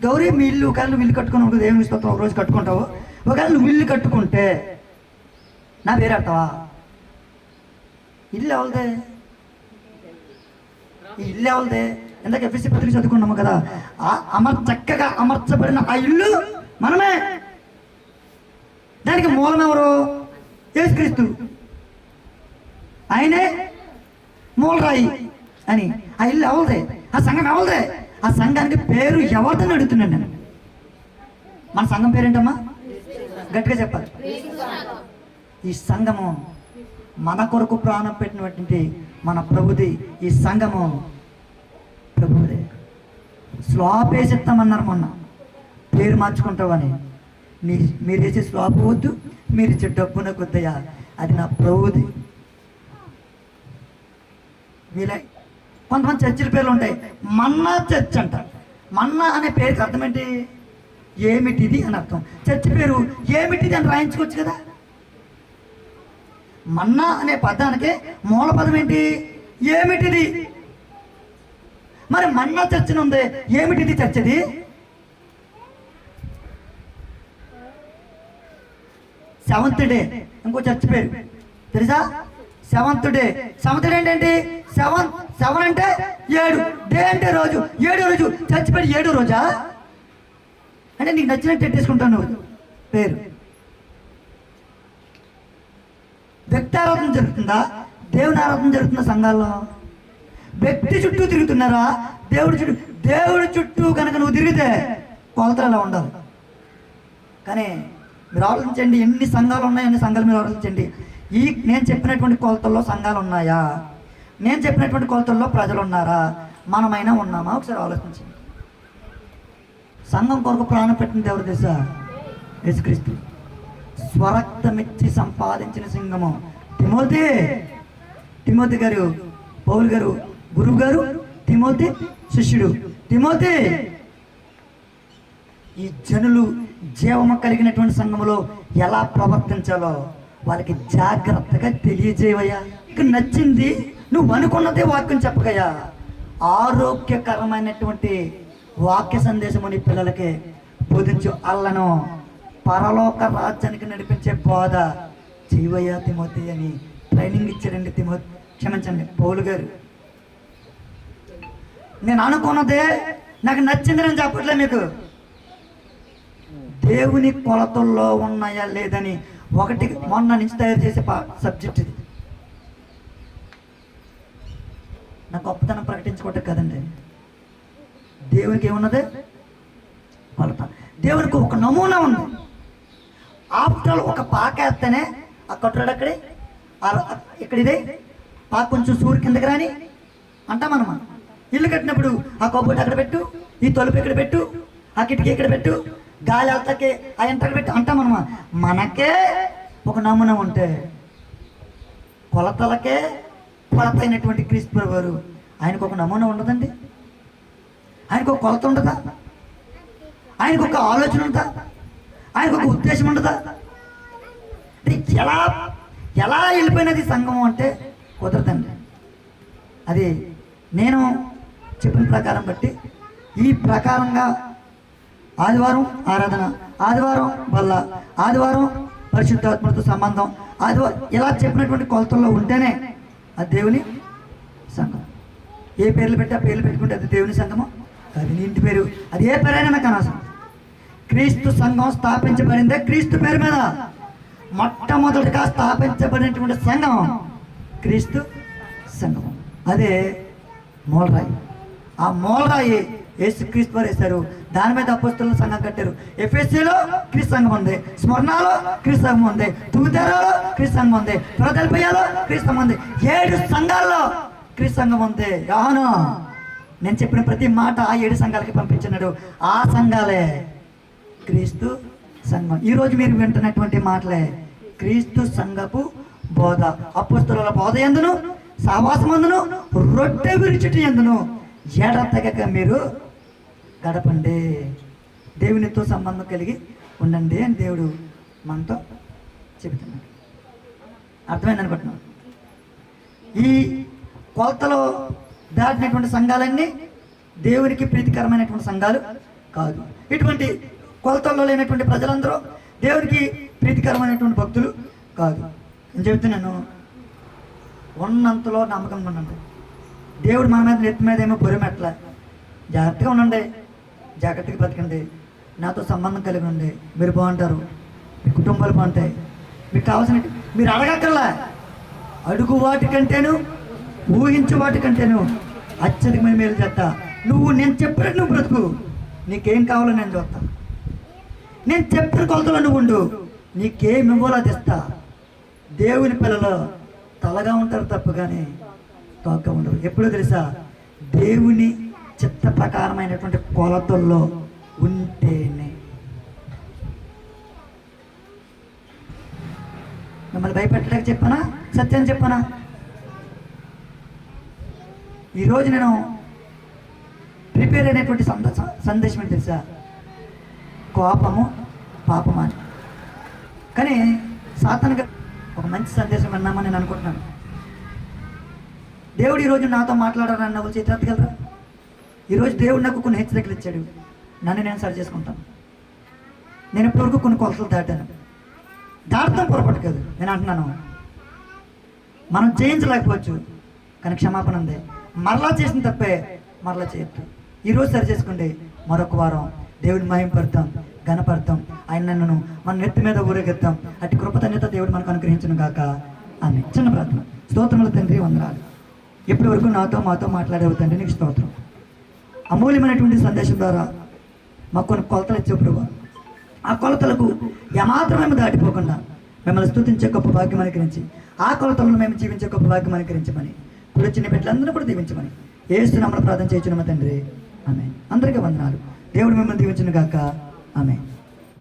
గౌరీ మీ ఇల్లు ఒకవేళ నువ్వు ఇల్లు కట్టుకుని ఒక దేవుని స్తోత్రం ఒక రోజు కట్టుకుంటావు. ఒకవేళ నువ్వు ఇల్లు కట్టుకుంటే నా పేరు ఆడతావా? ఇల్లు ఎవరిదే? ఈ ఇల్లు ఎవరిదే? ఇందాక ఎఫ్ఎస్సి పత్రిక చదువుకున్నాము కదా, చక్కగా అమర్చబడిన ఆ ఇల్లు మనమే. దానికి మూలం ఎవరు? యేసుక్రీస్తు. ఆయనే మూలరాయి అని. ఆ ఇల్లు ఎవరిదే? ఆ సంఘం ఎవరిదే? ఆ సంఘానికి పేరు ఎవరిదని అడుగుతున్నాను నేను. మన సంఘం పేరేంటమ్మా? గట్టిగా చెప్పాలి. ఈ సంఘము మన కొరకు ప్రాణం పెట్టినటువంటి మన ప్రభుది. ఈ సంఘము ప్రభుదే. స్లాప్ వేసేస్తామన్నారు మొన్న, పేరు మార్చుకుంటావని. మీరు వేసే స్లాప్ వద్దు, మీరు ఇచ్చే డబ్బు నాకు వద్దయా, అది నా ప్రభుది. మీలే కొంతమంది చర్చిల పేర్లు ఉంటాయి. మన్నా చర్చ్ అంటారు. మన్నా అనే పేరుకి అర్థం ఏంటి? ఏమిటిది అని అర్థం. చర్చి పేరు ఏమిటిది అని రాయించుకోవచ్చు కదా. మన్నా అనే పదానికి మూల పదం ఏంటి? ఏమిటిది. మరి మన్నా చర్చ్ ఉంది, ఏమిటిది చర్చది? సెవెంత్ డే ఇంకో చర్చ్ పేరు తెలుసా? Seventh day. సెవెంత్ డే ఏంటంటే సెవెన్ అంటే 7, డే అంటే రోజు, 7 రోజు. చర్చ్ పేరు 7 రోజా? అంటే నీకు నచ్చినట్టు పెట్టేసుకుంటాను నువ్వు పేరు. వ్యక్తి ఆరాధన జరుగుతుందా? దేవుని ఆరాధన జరుగుతుందా సంఘాల్లో? వ్యక్తి చుట్టూ తిరుగుతున్నారా? దేవుడి చుట్టూ కనుక నువ్వు తిరిగితే కొలతలు ఎలా ఉండాలి. కానీ మీరు ఆలోచించండి, ఎన్ని సంఘాలు ఉన్నాయి, అన్ని సంఘాలు మీరు ఆలోచించండి. నేను చెప్పినటువంటి కొలతల్లో సంఘాలు ఉన్నాయా? నేను చెప్పినటువంటి కొలతల్లో ప్రజలు ఉన్నారా? మనమైనా ఉన్నామా? ఒకసారి ఆలోచించండి. సంఘం కొరకు ప్రాణం పెట్టినది ఎవరు తెలుసా? యేసుక్రీస్తు. స్వరక్తమిచ్చి సంపాదించిన సింగము. తిమోతి గారు, పౌలు గారు గురువు గారు, తిమోతి శిష్యుడు. తిమోతి, ఈ జనులు జీవము కలిగినటువంటి సంఘములో ఎలా ప్రవర్తించాలో వాళ్ళకి జాగ్రత్తగా తెలియజేవయ్యా. ఇక నచ్చింది నువ్వు అనుకున్నదే వాక్యం చెప్పగయ్యా. ఆరోగ్యకరమైనటువంటి వాక్య సందేశము నీ పిల్లలకి బోధించు. అల్లను పరలోక రాజ్యానికి నడిపించే బోధ చేయవయ్యా తిమోతి అని ట్రైనింగ్ ఇచ్చారండి క్షమించండి పౌలు గారు. నేను అనుకున్నదే నాకు నచ్చింది నేను చెప్పట్లే మీకు. దేవుని కొలతల్లో ఉన్నాయా లేదని ఒకటి మొన్న నుంచి తయారు చేసే సబ్జెక్ట్ ఇది. నా గొప్పతనం ప్రకటించుకోవటం కదండి. దేవునికి ఏమున్నది కొలత. దేవునికి ఒక నమూనా ఉంది. ఆఫ్టర్ ఒక పాక వేస్తేనే ఆ కట్టురాడు అక్కడే ఇక్కడ ఇదే పాక కొంచెం సూర్యు కిందకి రాని అంటాం మనం. ఇల్లు కట్టినప్పుడు ఆ కబోర్డ్ అక్కడ పెట్టు, ఈ తలుపు ఇక్కడ పెట్టు, ఆ కిటికీ ఇక్కడ పెట్టు, గాలి వెళ్తాకే ఆ ఎంటర్ పెట్టు అంటాం మనమా. మనకే ఒక నమూనా ఉంటే కొలతలకే కొలత అయినటువంటి క్రీస్తు వారు ఆయనకు ఒక నమూనా ఉండదండి. ఆయనకు ఒక కొలత ఉండదా? ఆయనకు ఒక ఆలోచన ఉందా? ఆయనకు ఒక ఉద్దేశం ఉండదా? ఎలా ఎలా వెళ్ళిపోయినది సంఘం అంటే కుదరదండి. అది నేను చెప్పిన ప్రకారం బట్టి ఈ ప్రకారంగా ఆదివారం ఆరాధన, ఆదివారం వల్ల, ఆదివారం పరిశుద్ధాత్మతో సంబంధం, ఆదివారం ఇలా చెప్పినటువంటి కొలతల్లో ఉంటేనే అది దేవుని సంఘం. ఏ పేర్లు పెట్టి ఆ పేర్లు పెట్టుకుంటే అది దేవుని సంఘమో అది నీ ఇంటి పేరు, అది ఏ పేరైనా నాకు అనవసరం. క్రీస్తు సంఘం స్థాపించబడిందే క్రీస్తు పేరు మీద. మొట్టమొదటిగా స్థాపించబడినటువంటి సంఘం క్రీస్తు సంఘం. అదే మూలరాయి. ఆ మూలరాయి యేసుక్రీస్తు వారు వేశారు. దాని మీద అపోస్తలుల సంఘం కట్టారు. ఎఫెసీలో క్రీస్తు సంఘం ఉంది, స్మరణలో క్రీస్తు సంఘం ఉంది, తూతేరాలో క్రీస్తు సంఘం ఉంది, ఫిలదెల్ఫియాలో క్రీస్తు సంఘం ఉంది. 7 సంఘాల్లో క్రీస్తు సంఘం ఉంది. యోహాను నేను చెప్పిన ప్రతి మాట ఆ 7 సంఘాలకి పంపించినాడు. ఆ సంఘాలే క్రీస్తు సంఘం. ఈరోజు మీరు వింటున్నటువంటి మాటలే క్రీస్తు సంఘపు బోధ. అపోస్తలుల బోధ యందును, సహవాసమందును, రొట్టె విరుచుట యందును ఎడతెగక మీరు గడపండి. దేవునితో సంబంధం కలిగి ఉండండి అని దేవుడు మనతో చెబుతున్నాడు. అర్థమైంది అనుకుంటున్నాను. ఈ కొలతలో దాటినటువంటి సంఘాలన్నీ దేవునికి ప్రీతికరమైనటువంటి సంఘాలు కాదు. ఇటువంటి కొలతల్లో లేనటువంటి ప్రజలందరూ దేవునికి ప్రీతికరమైనటువంటి భక్తులు కాదు. నేను చెబుతున్నాను, ఉన్నంతలో నమ్మకంగా ఉండండి. దేవుడు మన మీద నెత్తి మీద ఏమో పొరిమెట్ల. జాగ్రత్తగా ఉండండి, జాగ్రత్తగా బతకండి, నాతో సంబంధం కలిగి ఉండి మీరు బాగుంటారు, మీ కుటుంబాలు బాగుంటాయి. మీకు కావాల్సిన మీరు అడగక్కర్లా, అడుగు వాటికంటేను ఊహించే వాటికంటేను అత్యధికమైన మేలు చేస్తా. నేను చెప్పినట్టు నువ్వు బ్రతుకు, నీకేం కావాలో నేను చూస్తా. నేను చెప్పిన కొలతలో నువ్వు ఉండు, నీకేం ఇవ్వాలో అది ఇస్తా. దేవుని పిల్లలు తలగా ఉంటారు తప్ప కానీ తోక ఉండరు. ఎప్పుడో తెలుసా? దేవుని చిత్త ప్రకారమైనటువంటి కొలతల్లో ఉంటేనే. మిమ్మల్ని భయపెట్టడానికి చెప్పానా, సత్యాన్ని చెప్పానా? ఈరోజు నేను ప్రిపేర్ అయినటువంటి సందేశం ఏంటి తెలుసా? కోపము పాపమా అని. కానీ సాతానుగా ఒక మంచి సందేశం విన్నామని నేను అనుకుంటున్నాను. దేవుడు ఈరోజు నాతో మాట్లాడాలని వాళ్ళు చేతి ఎత్తగలరా? ఈరోజు దేవుడు నాకు కొన్ని హెచ్చరికలు ఇచ్చాడు. నన్ను నేను సరి చేసుకుంటాను. నేను ఇప్పటివరకు కొన్ని కొలతలు దాటాను. దాటడం పొరపాటు కాదు. నేను అంటున్నాను, మనం జయించలేకపోవచ్చు కానీ క్షమాపణ ఉంది. మరలా చేసిన తప్పే మరలా చేయొద్దు. ఈరోజు సరి చేసుకోండి. మరొక వారం దేవుడిని మహింపడతాం, ఘనపడతాం. ఆయన నన్ను మన నెత్తి మీద ఊరేగిద్దాం. అటు కృపతన్యత దేవుడు మనకు అనుగ్రహించును గాక. అని చిన్న ప్రార్థన. స్తోత్రముల తండ్రి, వందనాలు. ఇప్పటి వరకు మాతో మాట్లాడేవు తండ్రి, నీకు స్తోత్రం. అమూల్యమైనటువంటి సందేశం ద్వారా మాకు కొన్ని కొలతలు ఇచ్చే ప్రభు, ఆ కొలతలకు ఏమాత్రం మేము దాటిపోకుండా మిమ్మల్ని స్తుతించే గొప్ప భాగ్యం అనుగ్రహించి, ఆ కొలతలను మేము జీవించే గొప్ప భాగ్యం అనుగ్రహించమని, ఇప్పుడు చిన్న బిడ్డలందరూ కూడా దీవించమని యేసు నామమున ప్రార్థన చేయుచున్నాము తండ్రి. ఆమేన్. అందరికీ వందనాలు. దేవుడు మిమ్మల్ని దీవించును గాక. ఆమేన్.